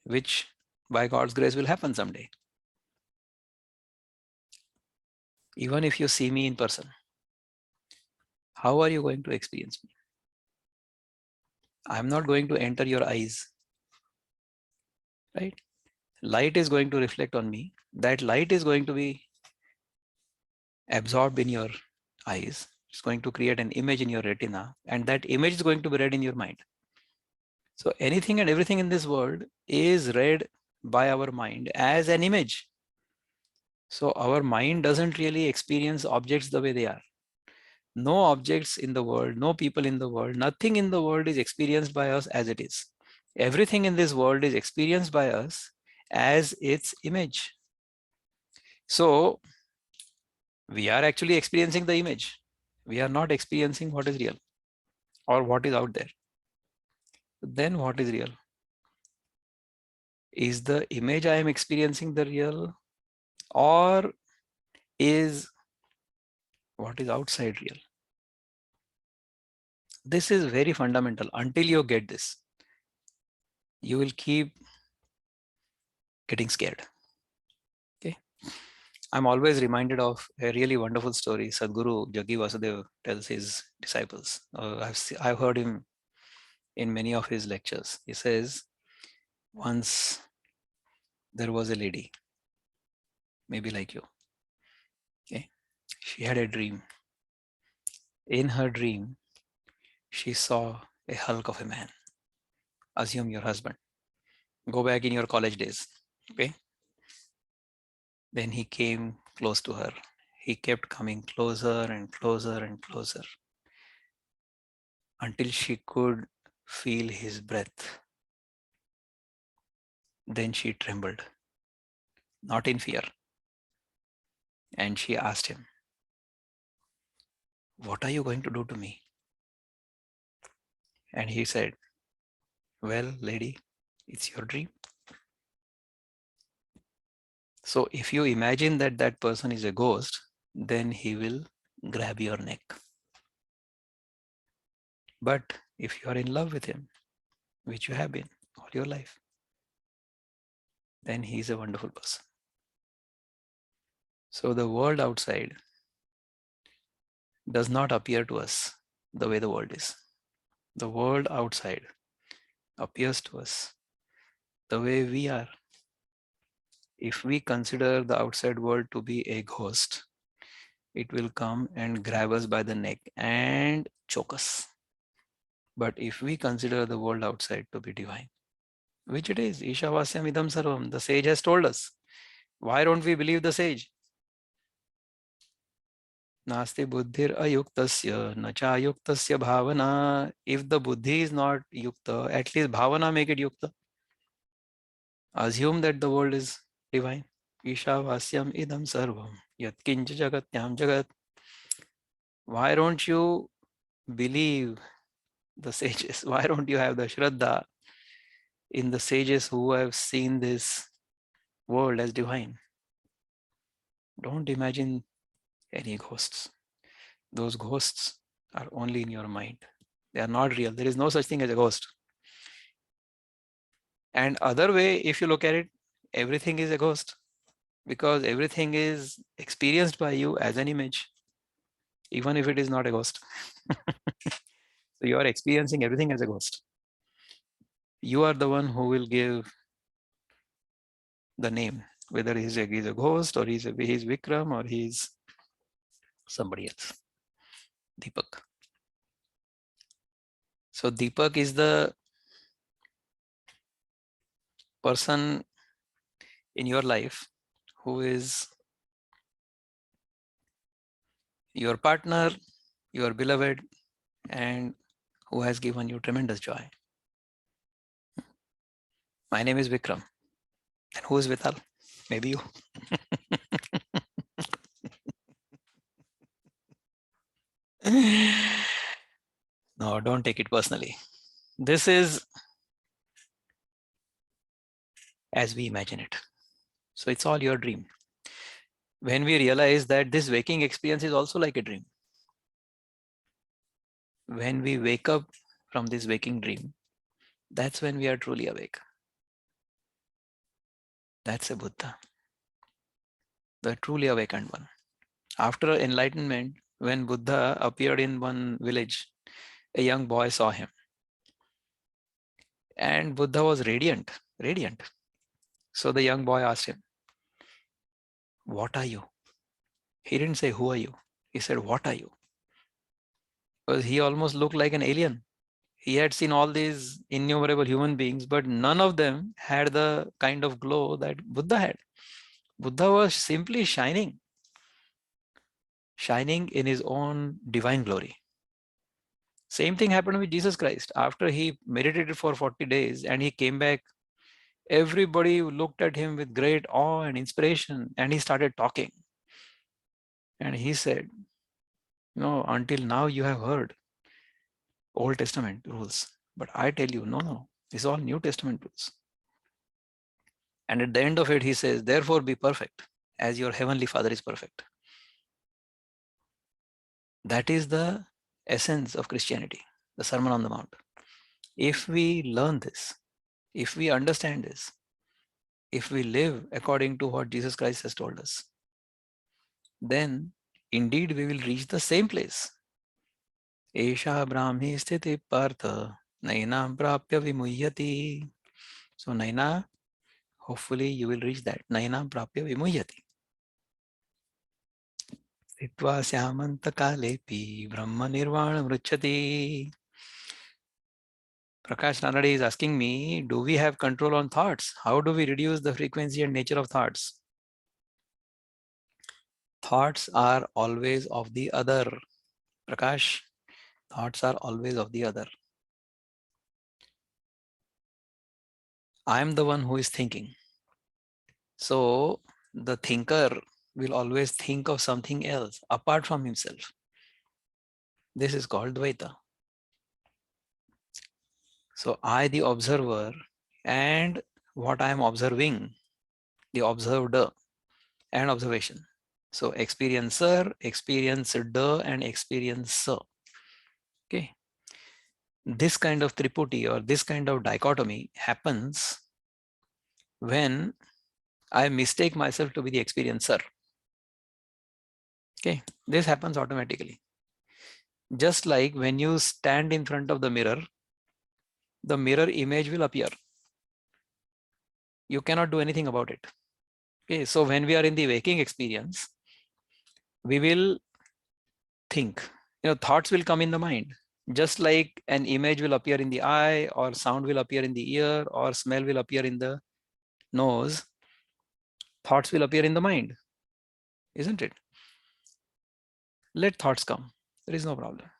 which by God's grace will happen someday. Even if you see me in person, how are you going to experience me? I'm not going to enter your eyes, right? Light is going to reflect on me. That light is going to be absorbed in your eyes. It's going to create an image in your retina, and that image is going to be read in your mind. So anything and everything in this world is read by our mind as an image. So our mind doesn't really experience objects the way they are. No objects in the world, no people in the world, nothing in the world is experienced by us as it is. Everything in this world is experienced by us as its image. So we are actually experiencing the image. We are not experiencing what is real or what is out there. Then what is real? Is the image I am experiencing the real, or is what is outside real? This is very fundamental. Until you get this, you will keep getting scared. Okay. I'm always reminded of a really wonderful story Sadhguru Jaggi Vasudev tells his disciples. I've heard him in many of his lectures. He says, once there was a lady, maybe like you. Okay. She had a dream. In her dream, she saw a hulk of a man. Assume your husband. Go back in your college days. Okay. Then he came close to her. He kept coming closer and closer and closer until she could feel his breath. Then she trembled, not in fear. And she asked him, "What are you going to do to me?" And he said, "Well, lady, it's your dream. So if you imagine that that person is a ghost, then he will grab your neck. But if you are in love with him, which you have been all your life, then he is a wonderful person. So the world outside does not appear to us the way the world is. The world outside appears to us the way we are. If we consider the outside world to be a ghost, it will come and grab us by the neck and choke us. But if we consider the world outside to be divine, which it is, Ishavasyam idam sarvam, the sage has told us. Why don't we believe the sage? Nasti buddhir ayuktasya, nacha ayuktasya bhavana. If the buddhi is not yukta, at least bhavana make it yukta. Assume that the world is divine. Ishavasyam idam sarvam, yat kincha jagatyam jagat. Why don't you believe the sages? Why don't you have the shraddha in the sages who have seen this world as divine? Don't imagine any ghosts. Those ghosts are only in your mind. They are not real. There is no such thing as a ghost. And other way, if you look at it, everything is a ghost because everything is experienced by you as an image, even if it is not a ghost. So you are experiencing everything as a ghost. You are the one who will give the name, whether he's a ghost or he's Vikram or he's somebody else. Deepak. So Deepak is the person in your life who is your partner, your beloved, and who has given you tremendous joy. My name is Vikram. And who is Vital? Maybe you. No, don't take it personally. This is as we imagine it. So it's all your dream. When we realize that this waking experience is also like a dream, when we wake up from this waking dream, that's when we are truly awake. That's a Buddha, the truly awakened one. After enlightenment, when Buddha appeared in one village, a young boy saw him. And Buddha was radiant, radiant. So the young boy asked him, "What are you?" He didn't say, "Who are you?" He said, "What are you?" Because he almost looked like an alien. He had seen all these innumerable human beings, but none of them had the kind of glow that Buddha had. Buddha was simply shining, shining in his own divine glory. Same thing happened with Jesus Christ. After he meditated for 40 days and he came back, everybody looked at him with great awe and inspiration, and he started talking. And he said, "No, until now you have heard Old Testament rules. But I tell you, no, it's all New Testament rules." And at the end of it, he says, "Therefore be perfect, as your heavenly Father is perfect." That is the essence of Christianity, the Sermon on the Mount. If we learn this, if we understand this, if we live according to what Jesus Christ has told us, then indeed we will reach the same place. Esha Brahmi Sthiti Partha Nainam Prapya Vimuhyati. So Naina, hopefully you will reach that. Nainam Prapya Vimuhyati. Sthitva Syamanta Kalepi Brahma Nirvana Mruchati. Prakash Ranade is asking me, do we have control on thoughts? How do we reduce the frequency and nature of thoughts? Thoughts are always of the other. Prakash, thoughts are always of the other. I am the one who is thinking. So the thinker will always think of something else apart from himself. This is called Dvaita. So I, the observer, and what I am observing, the observed, and observation. So experiencer, experienced, and experiencer. Okay. This kind of triputi or this kind of dichotomy happens when I mistake myself to be the experiencer. Okay. This happens automatically. Just like when you stand in front of the mirror image will appear. You cannot do anything about it. Okay. So when we are in the waking experience, we will think, thoughts will come in the mind. Just like an image will appear in the eye, or sound will appear in the ear, or smell will appear in the nose, thoughts will appear in the mind, isn't it? Let thoughts come. There is no problem.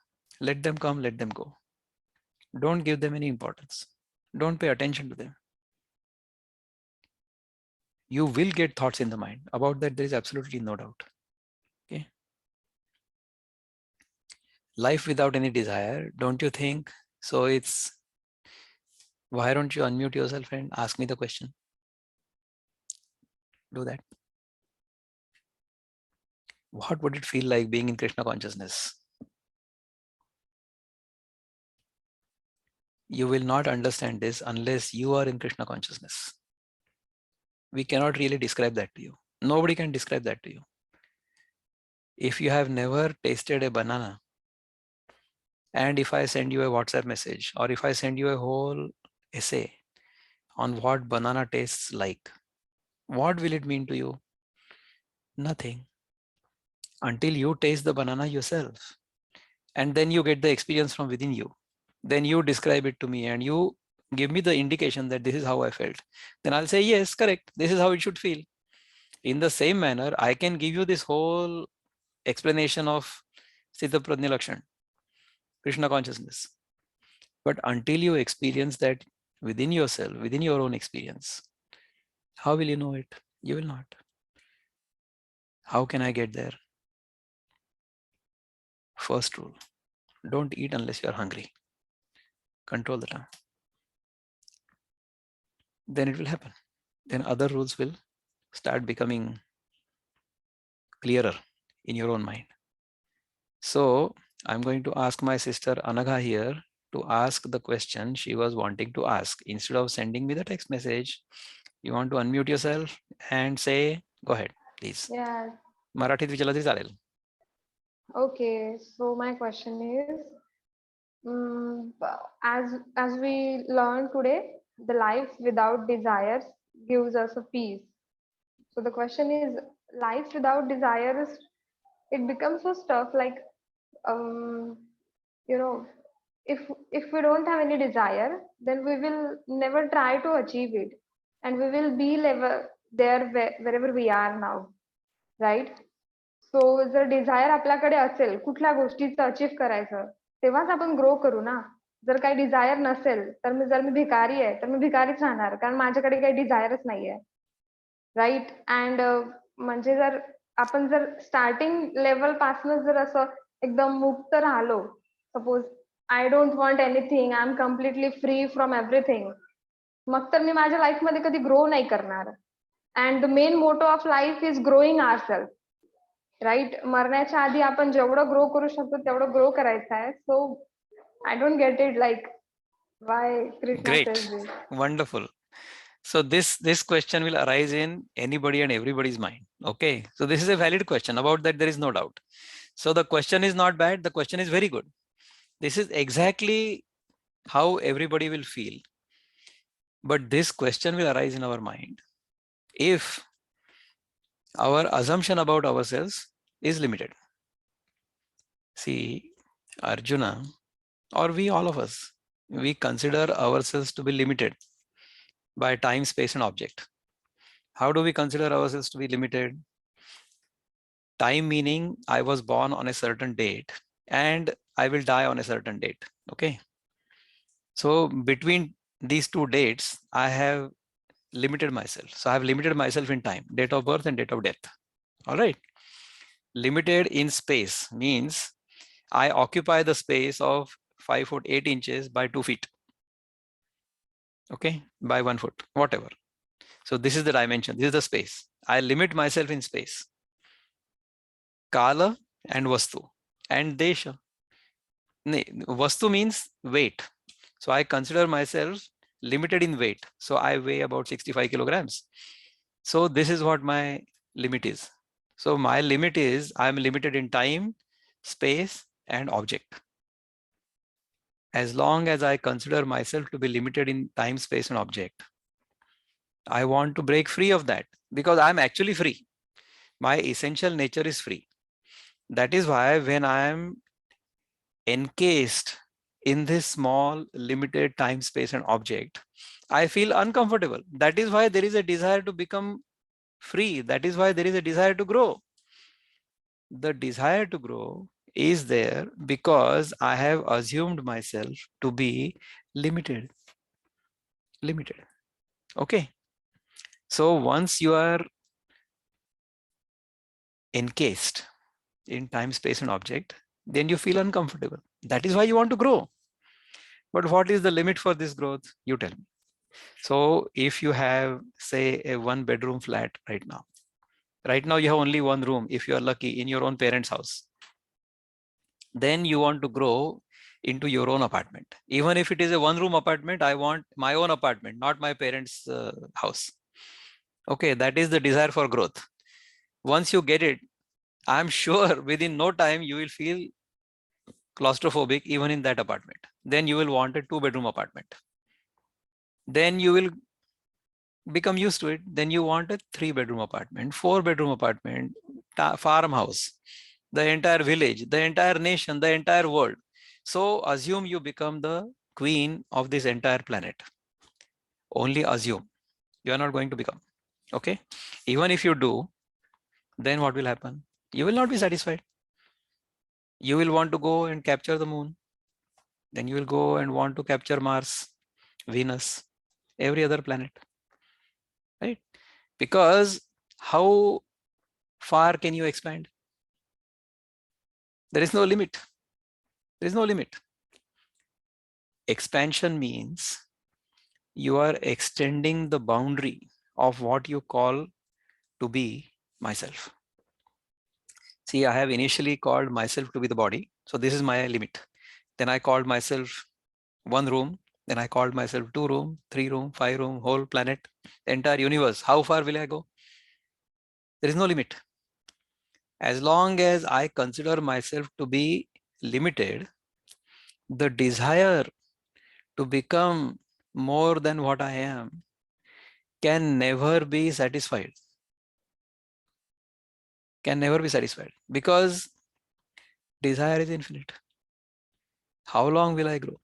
Let them come, let them go. Don't give them any importance. Don't pay attention to them. You will get thoughts in the mind. About that, there is absolutely no doubt. Okay. Life without any desire, don't you think? So why don't you unmute yourself and ask me the question? Do that. What would it feel like being in Krishna consciousness? You will not understand this unless you are in Krishna consciousness. We cannot really describe that to you. Nobody can describe that to you. If you have never tasted a banana, and if I send you a WhatsApp message, or if I send you a whole essay on what banana tastes like, what will it mean to you? Nothing. Until you taste the banana yourself. And then you get the experience from within you. Then you describe it to me and you give me the indication that this is how I felt. Then I'll say, yes, correct. This is how it should feel. In the same manner, I can give you this whole explanation of Sthitaprajña Lakshan, Krishna consciousness. But until you experience that within yourself, within your own experience, how will you know it? You will not. How can I get there? First rule, don't eat unless you are hungry. Control the tongue. Then it will happen. Then other rules will start becoming clearer in your own mind. So I'm going to ask my sister Anagha here to ask the question she was wanting to ask. Instead of sending me the text message, you want to unmute yourself and say, go ahead, please. Yeah. Marathit विचारलं तरी चालेल. Okay. So my question is, as we learned today, the life without desires gives us a peace. So the question is, life without desires, it becomes so tough. Like, you know, if we don't have any desire, then we will never try to achieve it, and we will be there wherever we are now, right? सो जर desire आपल्याकडे असेल कुठल्या गोष्टीचं achieve करायचं तेव्हाच आपण grow करू ना. जर काही डिझायर नसेल तर जर मी भिकारी आहे तर मी भिकारीच राहणार कारण माझ्याकडे काही डिझायरच नाहीये, राईट. अँड म्हणजे जर आपण जर स्टार्टिंग लेवल पासून जर असं एकदम मुक्त राहिलो, suppose I don't want anything, I am completely free from everything, मग तर मी माझ्या लाईफमध्ये कधी ग्रो नाही करणार. And the main motto of life is growing ourselves, right. मरण्याच्या आधी आपण जेवढं ग्रो करू शकतो तेवढं ग्रो करायचं आहे. So I don't get it like why Krishna says Great. This. Wonderful. So this question will arise in anybody and everybody's mind. Okay. So this is a valid question. About that, there is no doubt. So the question is not bad. The question is very good. This is exactly how everybody will feel. But this question will arise in our mind if our assumption about ourselves is limited. See, Arjuna, or we, all of us, we consider ourselves to be limited by time, space, and object. How do we consider ourselves to be limited? Time meaning I was born on a certain date and I will die on a certain date. Okay. So between these two dates, I have limited myself. So I have limited myself in time, date of birth and date of death. All right. Limited in space means I occupy the space of 5 foot 8 inches by 2 feet. Okay. By 1 foot, whatever. So this is the dimension. This is the space. I limit myself in space. Kala and Vastu and Desha. Vastu means weight. So I consider myself limited in weight. So I weigh about 65 kilograms. So this is what my limit is. So my limit is I'm limited in time, space, and object. As long as I consider myself to be limited in time, space, and object, I want to break free of that because I'm actually free. My essential nature is free. That is why when I am encased in this small, limited time, space, and object, I feel uncomfortable. That is why there is a desire to become free. That is why there is a desire to grow. The desire to grow is there because I have assumed myself to be limited. Limited. Okay. So once you are encased in time, space, and object, then you feel uncomfortable. That is why you want to grow. But what is the limit for this growth? You tell me. So if you have, say, a 1-bedroom flat right now you have only one room, if you are lucky, in your own parents' house. Then you want to grow into your own apartment. Even if it is a 1-room apartment, I want my own apartment, not my parents' house. Okay, that is the desire for growth. Once you get it, I'm sure within no time you will feel claustrophobic even in that apartment. Then you will want a 2-bedroom apartment. Then you will become used to it. Then you want a 3-bedroom apartment, 4-bedroom apartment, farmhouse, the entire village, the entire nation, the entire world. So assume you become the queen of this entire planet. Only assume. You are not going to become. Okay. Even if you do, then what will happen? You will not be satisfied. You will want to go and capture the moon. Then you will go and want to capture Mars, Venus, every other planet. Right? Because how far can you expand? There is no limit. There is no limit. Expansion means you are extending the boundary of what you call to be myself. See, I have initially called myself to be the body. So this is my limit. Then I called myself 1 room. Then I called myself 2 room, 3 room, 5 room, whole planet, the entire universe. How far will I go? There is no limit. As long as I consider myself to be limited, the desire to become more than what I am can never be satisfied. Can never be satisfied because desire is infinite. How long will I grow?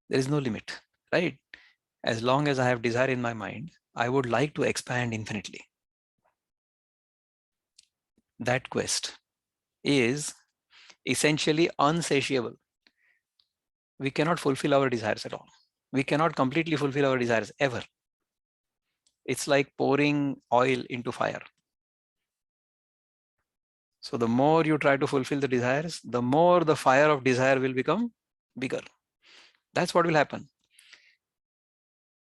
There is no limit, right? As long as I have desire in my mind, I would like to expand infinitely. That quest is essentially unsatiable. We cannot fulfill our desires at all. We cannot completely fulfill our desires ever. It's like pouring oil into fire. So the more you try to fulfill the desires, the more the fire of desire will become bigger. That's what will happen.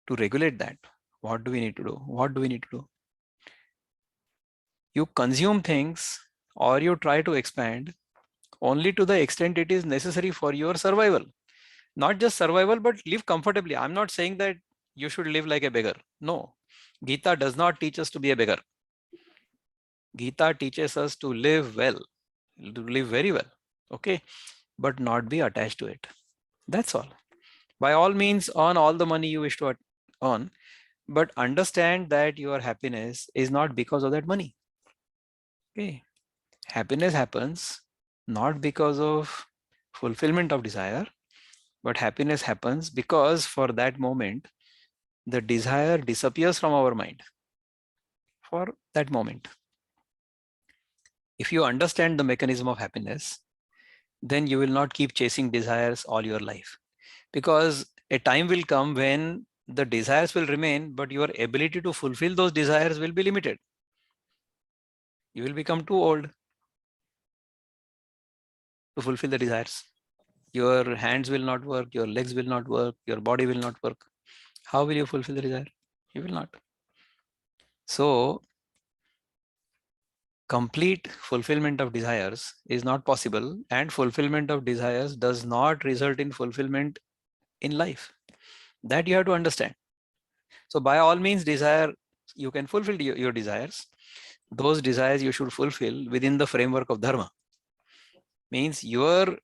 To regulate that, what do we need to do? What do we need to do? You consume things or you try to expand only to the extent it is necessary for your survival. Not just survival, but live comfortably. I'm not saying that you should live like a beggar. No. Gita does not teach us to be a beggar. Gita teaches us to live well, to live very well. Okay. But not be attached to it. That's all. By all means, earn all the money you wish to earn, but understand that your happiness is not because of that money. Okay. Happiness happens not because of fulfillment of desire, but happiness happens because for that moment, the desire disappears from our mind. For that moment. If you understand the mechanism of happiness, then you will not keep chasing desires all your life. Because a time will come when the desires will remain, but your ability to fulfill those desires will be limited. You will become too old to fulfill the desires. Your hands will not work, your legs will not work, your body will not work. How will you fulfill the desire? You will not. So complete fulfillment of desires is not possible, and fulfillment of desires does not result in fulfillment in life. That you have to understand. So by all means, desire, you can fulfill your desires. Those desires you should fulfill within the framework of dharma. Means your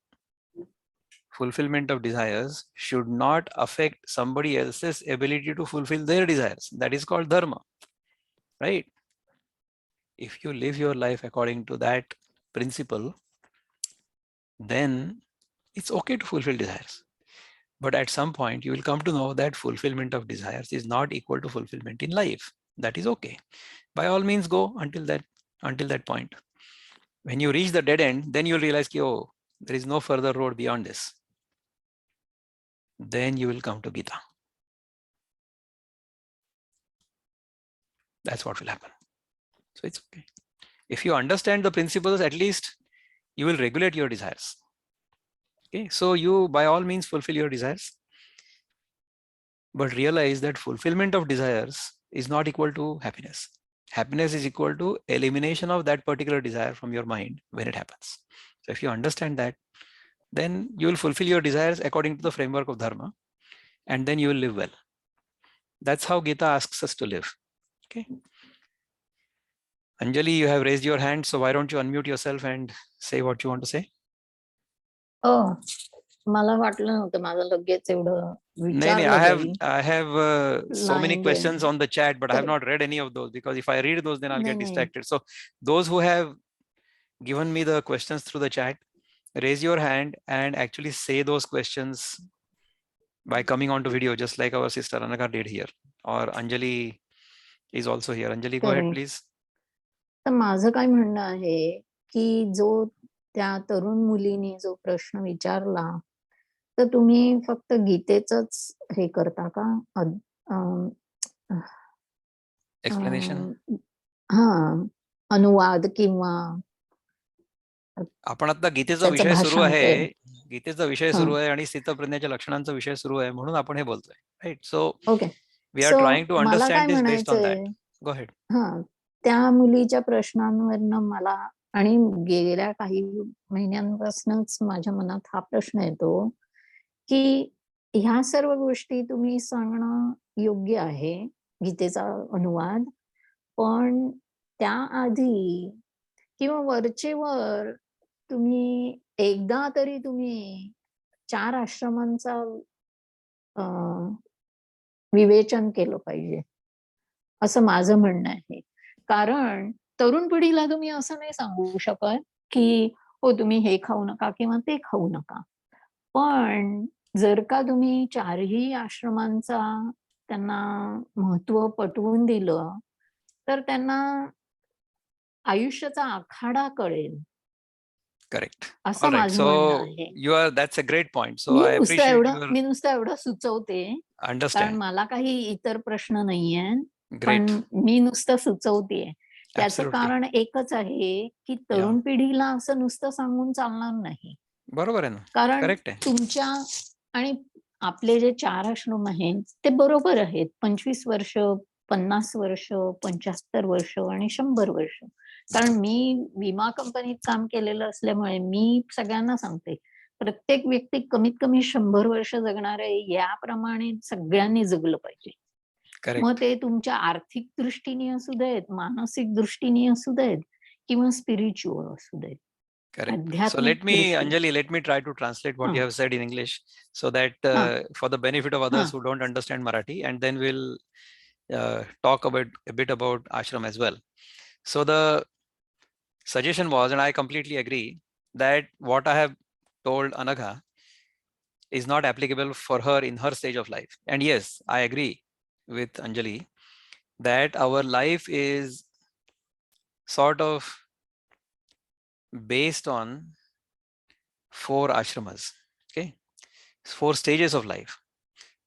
fulfillment of desires should not affect somebody else's ability to fulfill their desires. That is called dharma, right? If you live your life according to that principle, then it's okay to fulfill desires. But at some point, you will come to know that fulfillment of desires is not equal to fulfillment in life. That is okay. By all means, go until that point. When you reach the dead end, then you'll realize, oh, there is no further road beyond this. Then you will come to Gita. That's what will happen. So it's okay. If you understand the principles, at least you will regulate your desires. Okay, so you by all means fulfill your desires, but realize that fulfillment of desires is not equal to happiness. Happiness is equal to elimination of that particular desire from your mind when it happens. So if you understand that, then you will fulfill your desires according to the framework of dharma, and then you will live well. That's how Gita asks us to live. Okay. Anjali, you have raised your hand, so why don't you unmute yourself and say what you want to say? Oh, मला वाटलं नव्हतं माझं लगेच एवढं I have so many questions on the chat, but I have not read any of those, because if I read those, then I'll get distracted. So those who have given me the questions through the chat, raise your hand and actually say those questions by coming onto video, just like our sister Anaka did here, or Anjali is also here. Anjali, go ahead, please. तर माझं काय म्हणणं आहे की जो त्या तरुण मुलीने जो प्रश्न विचारला, तर तुम्ही फक्त गीतेचंच हे करता का? एक्सप्लेनेशन? अनुवाद किंवा आपण आता गीतेचा विषय सुरू आहे, गीतेचा विषय सुरू आहे आणि स्थितप्रज्ञाच्या लक्षणांचा विषय सुरू आहे, म्हणून आपण हे बोलतोय, right? So we are trying to understand this based on that. Go ahead. त्या मुलीच्या प्रश्नांवरनं मला आणि गेल्या काही महिन्यांपासूनच माझ्या मनात हा प्रश्न येतो की ह्या सर्व गोष्टी तुम्ही सांगणं योग्य आहे, गीतेचा अनुवाद, पण त्याआधी किंवा वरचेवर तुम्ही एकदा तरी तुम्ही 4 आश्रमांचा विवेचन केलं पाहिजे, असं माझं म्हणणं आहे. कारण तरुण पिढीला तुम्ही असं नाही सांगू शकत की हो तुम्ही हे खाऊ नका किंवा ते खाऊ नका, पण जर का तुम्ही 4ही आश्रमांचा त्यांना महत्व पटवून दिलं तर त्यांना आयुष्याचा आखाडा कळेल. करेक्ट. असं माझं म्हणणं आहे. That's a great point. So I appreciate your... मी नुसतं एवढं सुचवते, कारण मला काही इतर प्रश्न नाहीये, पण मी नुसतं सुचवते. त्याचं कारण एकच आहे की तरुण पिढीला असं नुसतं सांगून चालणार नाही. बरोबर आहे ना, कारण तुमच्या आणि आपले जे 4 आश्रम आहेत ते बरोबर आहेत. 25 वर्ष, 50 वर्ष, 75 वर्ष आणि 100 वर्ष. कारण मी विमा कंपनीत काम केलेलं असल्यामुळे मी सगळ्यांना सांगते, प्रत्येक व्यक्ती कमीत कमी 100 वर्ष जगणार आहे, याप्रमाणे सगळ्यांनी जगलं पाहिजे. मग ते तुमच्या आर्थिक दृष्टीने असू देत, मानसिक दृष्टीने असू देत किंवा स्पिरिच्युअल असू देत. Correct. So Anjali, let me try to translate what you have said in English, so that for the benefit of others who don't understand Marathi, and then we'll talk a bit about ashram as well. So the suggestion was, and I completely agree, that what I have told Anagha is not applicable for her in her stage of life. And yes, I agree with Anjali that our life is sort of based on 4 ashramas, okay, 4 stages of life.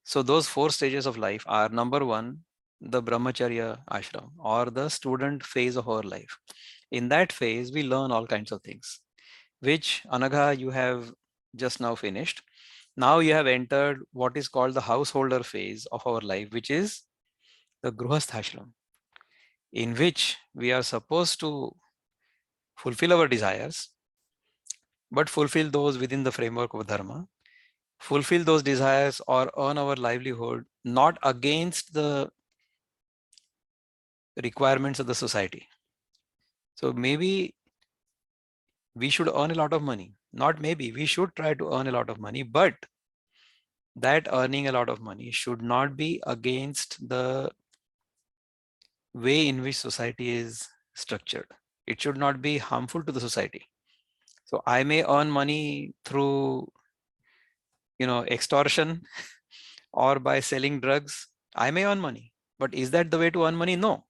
So those 4 stages of life are, number 1, the brahmacharya ashram, or the student phase of our life. In that phase, we learn all kinds of things, which Anagha, you have just now finished. Now you have entered what is called the householder phase of our life, which is the gruhasth ashram. in which we are supposed to fulfill our desires, but fulfill those within the framework of dharma, fulfill those desires or earn our livelihood, not against the requirements of the society. So maybe we should earn a lot of money. Not maybe, we should try to earn a lot of money, but that earning a lot of money should not be against the way in which society is structured. It should not be harmful to the society. So I may earn money through, extortion or by selling drugs. I may earn money, but is that the way to earn money? No.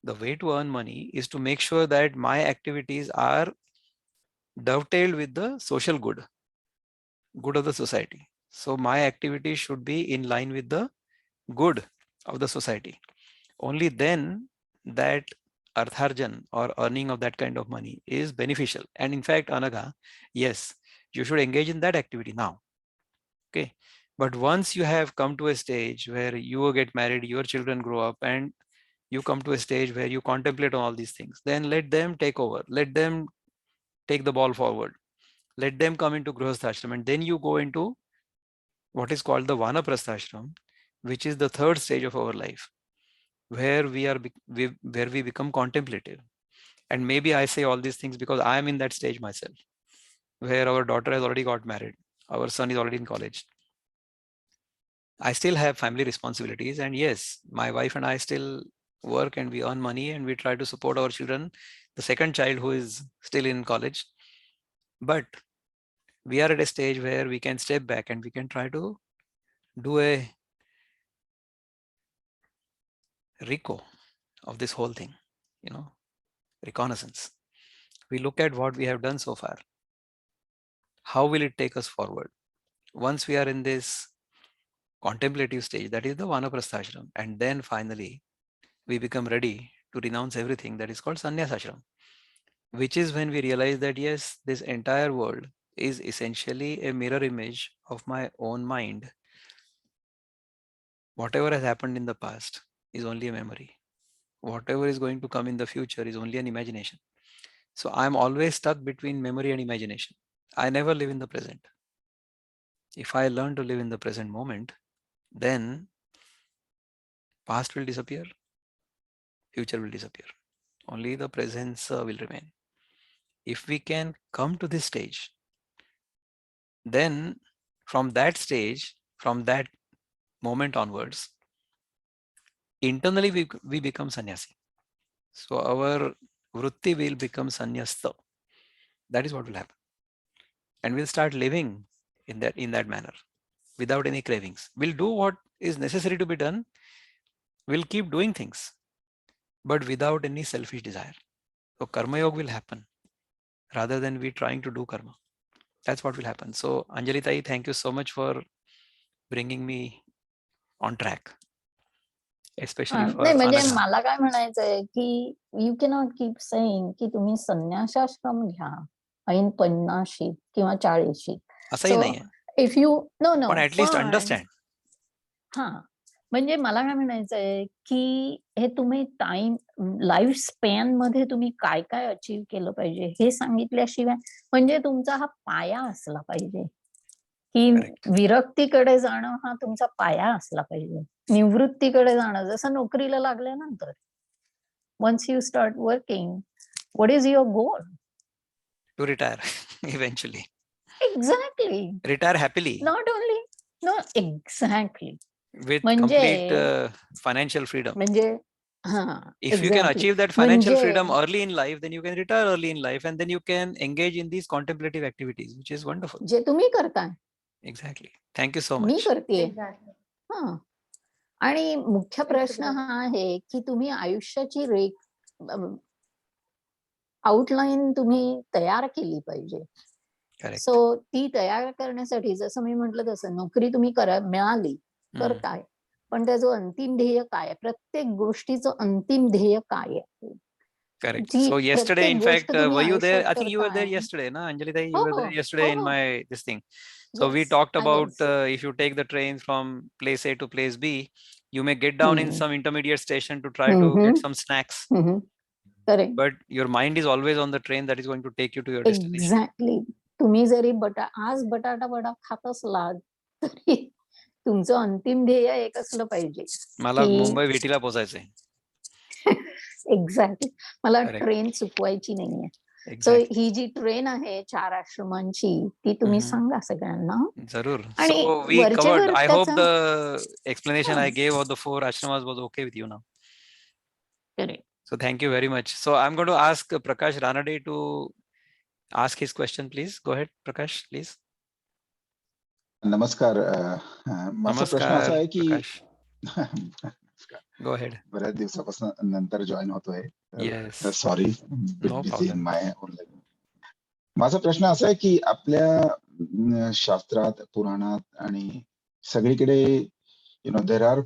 The way to earn money is to make sure that my activities are dovetailed with the social good of the society. So my activities should be in line with the good of the society. Only then that artharjan or earning of that kind of money is beneficial. And in fact, Anaga, yes, you should engage in that activity now. Okay. But once you have come to a stage where you will get married, your children grow up, and you come to a stage where you contemplate on all these things, then let them take over. Let them take the ball forward. Let them come into Grihasthashram, and then you go into what is called the Vanaprasthashram, which is the third stage of our life, where we become contemplative. And maybe I say all these things because I am in that stage myself, where our daughter has already got married, our son is already in college. I still have family responsibilities, and yes, my wife and I still work and we earn money and we try to support our children, the second child who is still in college. But we are at a stage where we can step back and we can try to do a reco of this whole thing, reconnaissance. We look at what we have done so far. How will it take us forward? Once we are in this contemplative stage, that is the Vanaprasthashram, and then finally we become ready to renounce everything, that is called Sannyasashram, which is when we realize that yes, this entire world is essentially a mirror image of my own mind. Whatever has happened in the past is only a memory. Whatever is going to come in the future is only an imagination. So I'm always stuck between memory and imagination. I never live in the present. If I learn to live in the present moment, then past will disappear, future will disappear. Only the presence will remain. If we can come to this stage, then from that stage, from that moment onwards, internally we become sannyasi. So our vritti will become sannyasta. That is what will happen. And we'll start living in that manner without any cravings. We'll do what is necessary to be done. We'll keep doing things, but without any selfish desire. So karma yoga will happen rather than we trying to do karma. That's what will happen. So Anjali Tai, thank you so much for bringing me on track, especially for नाही म्हणजे Anagha. मला काय म्हणायचंय की you cannot keep saying की तुम्ही संन्यासाश्रम घ्या ऐन 50 किंवा 40. असंही नाहीये. इफ यू नो पण ऍटलीस्ट अंडरस्टँड. हा म्हणजे मला काय म्हणायचंय की हे तुम्ही टाइम लाईफ स्पॅन मध्ये तुम्ही काय काय अचीव केलं पाहिजे हे सांगितल्याशिवाय म्हणजे तुमचा हा पाया असला पाहिजे की विरक्तीकडे जाणं हा तुमचा पाया असला पाहिजे. निवृत्तीकडे जाणं जसं नोकरीला लागल्यानंतर once you start working, what is your goal? To retire eventually. Exactly. Retire happily. Not only, no, exactly. With म्हणजे complete financial freedom. म्हणजे if you can achieve that financial freedom early in life, then you can retire early in life, and then you can engage in these contemplative activities, which is wonderful. जे तुम्ही करताय. Exactly. Thank you so me much. करते. Exactly. आणि मुख्य प्रश्न हा आहे की तुम्ही आयुष्याची आउटलाईन तुम्ही तयार केली पाहिजे. Correct. सो ती तयार करण्यासाठी जसं मी म्हटलं तसं नोकरी तुम्ही मिळाली तर काय, पण त्याचं अंतिम ध्येय काय, प्रत्येक गोष्टीचं अंतिम ध्येय काय आहे. Correct. So yesterday, in fact, were you there? I think you were there yesterday, no? Anjali Dai, you were there yesterday in my this thing. So we talked about if you take the train from place A to place B, You may get down in some intermediate station to try to get some snacks, Correct. but your mind is always on the train that is going to take you to your destination. Exactly. तुम्ही जरी आज बटाटा वडा खात असला तरी तुमचं अंतिम ध्येय एक असलं पाहिजे. मला मुंबई विटीला पोहोचायचंय. एक्झॅक्टली. मला Correct. ट्रेन चुकवायची नाहीये. सो Exactly. ही जी ट्रेन आहे 4 आश्रमांची ती तुम्ही सांगा सगळ्यांना. Zarur. आणि So we वरच्या covered. वर I hope त्याचा the explanation I gave of the 4 ashramas was okay with you now. Correct. So thank you very much. So I'm going to ask Prakash Ranade to ask his question, please. Go ahead, Prakash, please. नमस्कार. माझा प्रश्न असा आहे की Go ahead. बऱ्याच दिवसापासून नंतर join होतोय. Yes. Sorry, No problem. माझा प्रश्न असा आहे की आपल्या शास्त्रात, पुराणात आणि सगळीकडे देर आर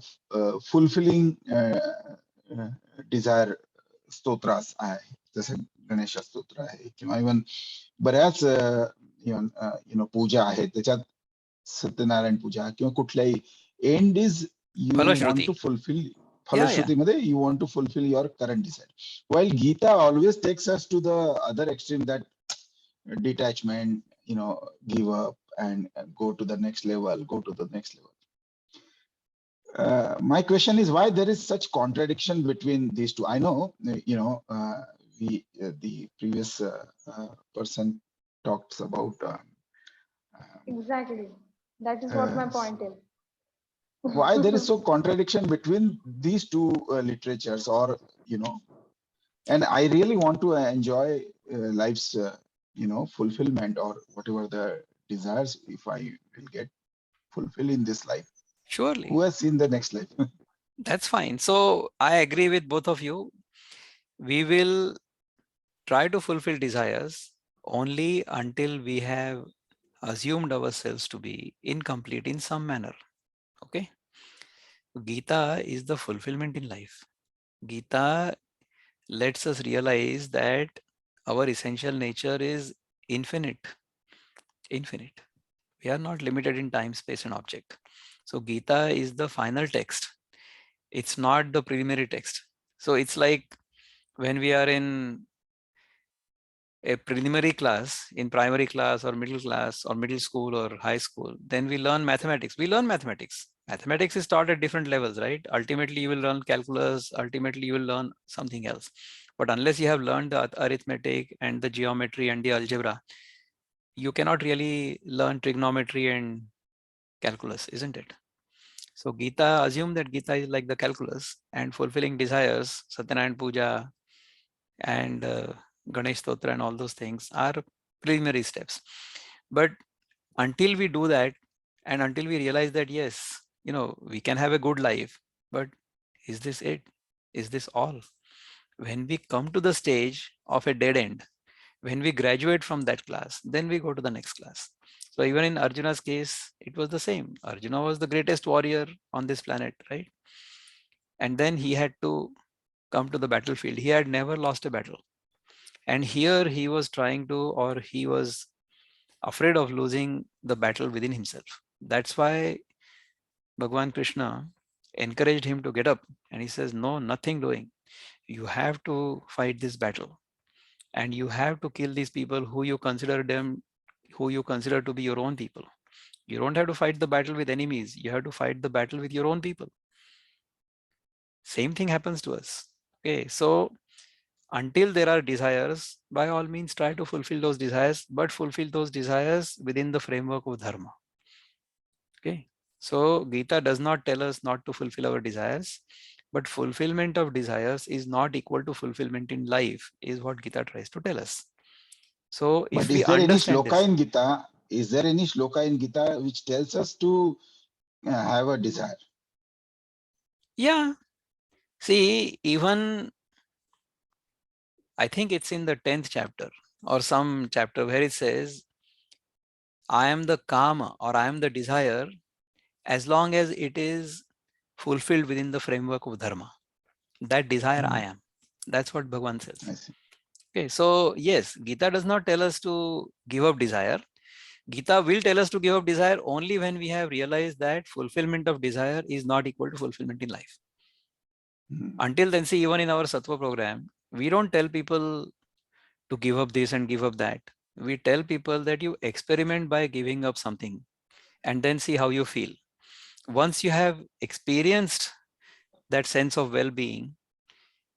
फुलफिलिंग डिझायर स्तोत्रास आहे, जसं गणेश स्तोत्र आहे किंवा इव्हन बऱ्याच पूजा आहेत, त्याच्यात सत्यनारायण पूजा किंवा कुठल्याही end is you want to fulfil फलश्रुतीमध्ये you want to fulfil your current desire. While Gita always takes us to the other extreme, that detachment, give up and go to the next level, my question is why there is such contradiction between these two. I know, the previous person talks about Exactly. That is what my point is. why there is so contradiction between these two literatures, or and I really want to enjoy life's fulfillment, or whatever the desires, if I will get fulfilled in this life. Surely. Who has seen the next life? That's fine. So I agree with both of you. We will try to fulfill desires only until we have assumed ourselves to be incomplete in some manner. Okay. Gita is the fulfillment in life. Gita lets us realize that our essential nature is infinite. We are not limited in time, space, and object. So Gita is the final text. It's not the preliminary text. So it's like when we are in a preliminary class, in primary class or middle class or middle school or high school, then we learn mathematics. Mathematics is taught at different levels, right? Ultimately, you will learn calculus. Ultimately, you will learn something else. But unless you have learned the arithmetic and the geometry and the algebra, you cannot really learn trigonometry and calculus, isn't it? So Gita, assume that Gita is like the calculus, and fulfilling desires, Satyanarayana Puja and Ganesh Stotra and all those things are preliminary steps. But until we do that, and until we realize that, yes, we can have a good life, but is this it? Is this all? When we come to the stage of a dead end, when we graduate from that class, then we go to the next class. So even in Arjuna's case, it was the same. Arjuna was the greatest warrior on this planet, right? And then he had to come to the battlefield. He had never lost a battle. And here he was trying to, or he was afraid of losing the battle within himself. That's why Bhagavan Krishna encouraged him to get up. And he says, no, nothing doing. You have to fight this battle. And you have to kill these people who you consider to be your own people. You don't have to fight the battle with enemies. You have to fight the battle with your own people. Same thing happens to us. Okay, so until there are desires, by all means try to fulfill those desires, but fulfill those desires within the framework of dharma. Okay, so Gita does not tell us not to fulfill our desires, but fulfillment of desires is not equal to fulfillment in life, is what Gita tries to tell us. So if but we is there any understand shloka this, in Gita? Is there any shloka in Gita which tells us to have a desire? yeah, see, even I think it's in the 10th chapter or some chapter where it says, I am the kama, or I am the desire, as long as it is fulfilled within the framework of dharma. That desire I am. That's what Bhagavan says. I see. Okay, so yes, Gita does not tell us to give up desire, Gita will tell us to give up desire only when we have realized that fulfillment of desire is not equal to fulfillment in life. Until then, see, even in our Sattva program, we don't tell people to give up this and give up that. We tell people that you experiment by giving up something and then see how you feel. Once you have experienced that sense of well-being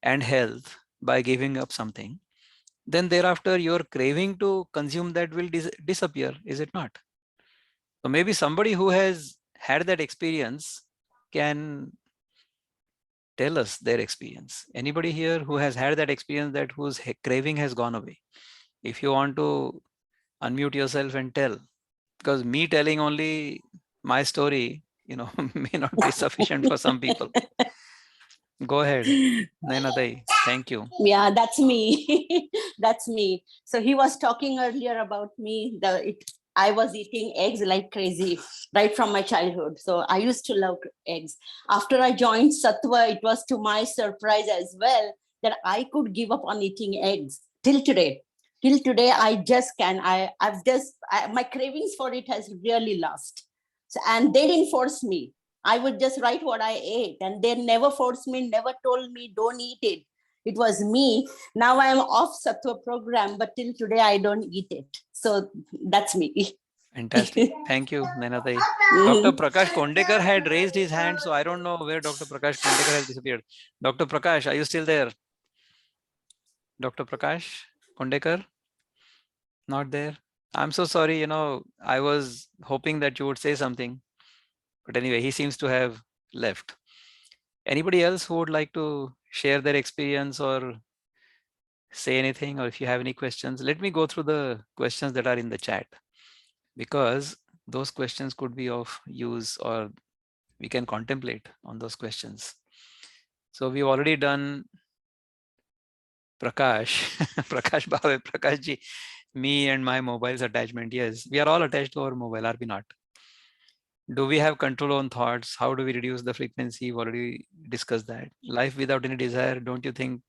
and health by giving up something, then thereafter your craving to consume that will disappear, is it not? So maybe somebody who has had that experience can tell us their experience. Anybody here who has had that experience, that whose craving has gone away? If you want to unmute yourself and tell, because me telling only my story, may not be sufficient for some people. Go ahead, Nainatai. Thank you. Yeah, that's me. That's me. So he was talking earlier about me. I was eating eggs like crazy right from my childhood. So I used to love eggs. After I joined Sattva, it was to my surprise as well that I could give up on eating eggs till today. Till today, I just can. My cravings for it has really lost. So, and they didn't force me. I would just write what I ate, and they never forced me, never told me don't eat it. It was me. Now I am off Sattva program, but till today I don't eat it. So that's me. Fantastic. Thank you, Nainatai. Dr. Prakash Kondekar had raised his hand, so I don't know where Dr. Prakash Kondekar has disappeared. Dr. Prakash, are you still there? Dr. Prakash Kondekar? Not there. I'm so sorry, I was hoping that you would say something. But anyway, he seems to have left. Anybody else who would like to share their experience or say anything, or if you have any questions? Let me go through the questions that are in the chat, because those questions could be of use, or we can contemplate on those questions. So we've already done Prakash, Prakash Bhave, Prakash ji, me and my mobile's attachment. Yes, we are all attached to our mobile, are we not? Do we have control on thoughts? How do we reduce the frequency? We've already discussed that. Life without any desire, don't you think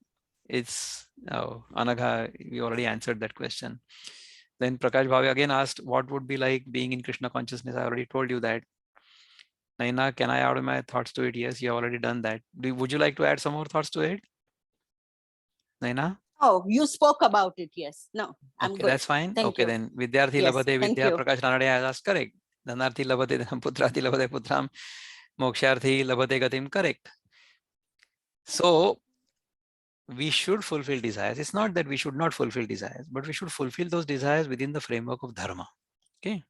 it's, Anagha, we already answered that question. Then Prakash Bhave again asked, what would be like being in Krishna consciousness? I already told you that. Naina, can I add my thoughts to it? Yes, you have already done that. Would you like to add some more thoughts to it? Naina? Oh, you spoke about it. Yes. No, I'm Okay, good. that's fine. Thank Okay, you. then Vidyarthi Yes, Labhate thank Vidya, you. Prakash Ranade has asked correct. Dhanarthi Labhate Putrati Labhate Putram, Moksharthi Labhate Gatim, correct. So we should fulfill desires. It's not that we should not fulfill desires, but we should fulfill those desires within the framework of dharma. Okay.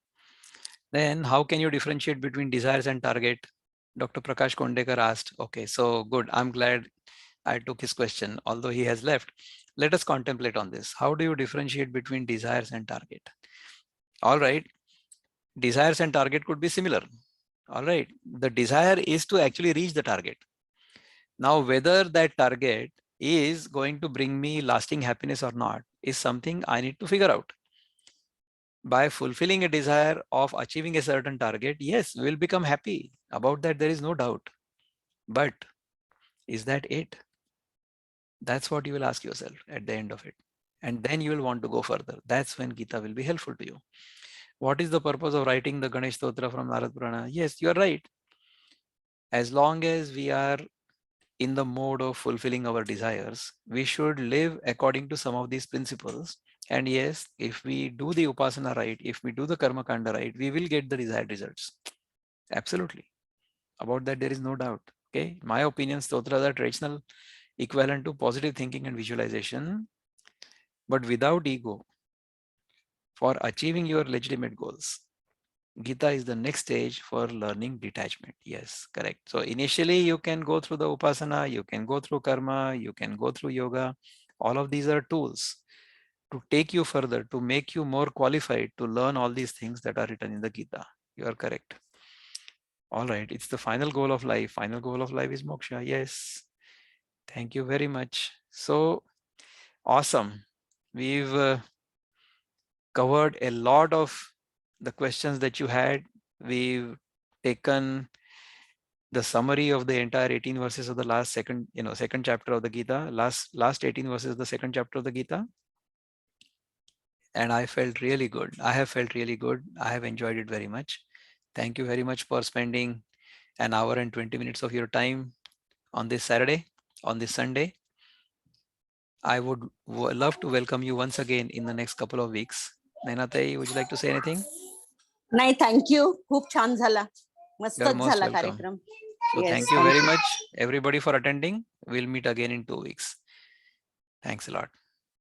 Then how can you differentiate between desires and target? Dr. Prakash Kondekar asked. Okay, so good. I'm glad I took his question, although he has left. Let us contemplate on this. How do you differentiate between desires and target? All right. Desires and target could be similar. All right. The desire is to actually reach the target. Now, whether that target is going to bring me lasting happiness or not is something I need to figure out. By fulfilling a desire of achieving a certain target, yes, we'll become happy. About that, there is no doubt. But is that it? That's what you will ask yourself at the end of it. And then you will want to go further. That's when Gita will be helpful to you. What is the purpose of writing the Ganesh Stotra from Narad Purana? Yes, you are right. As long as we are in the mode of fulfilling our desires, we should live according to some of these principles. And yes, if we do the upasana right, if we do the karma kanda right, we will get the desired results. Absolutely. About that, there is no doubt. Okay. My opinion, stotras are traditional equivalent to positive thinking and visualization, but without ego, for achieving your legitimate goals. Gita is the next stage for learning detachment. Yes, correct. So initially you can go through the upasana, you can go through karma, you can go through yoga. All of these are tools to take you further, to make you more qualified to learn all these things that are written in the Gita. You are correct. All right. It's the final goal of life. Final goal of life is moksha. Yes. Thank you very much. So awesome. We've covered a lot of the questions that you had. We've taken the summary of the entire 18 verses of the second chapter of the Gita, last 18 verses of the second chapter of the Gita. and I felt really good. I have felt really good. I have enjoyed it very much. Thank you very much for spending an hour and 20 minutes of your time on this Saturday, on this Sunday. I would love to welcome you once again in the next couple of weeks. Nainatai, would you like to say anything? नाही, thank you. खूप छान झाला. You're मस्तच most झाला welcome. कार्यक्रम. So Yes, thank you thank very you. much, everybody, for attending. We'll meet again in 2 weeks. Thanks a lot.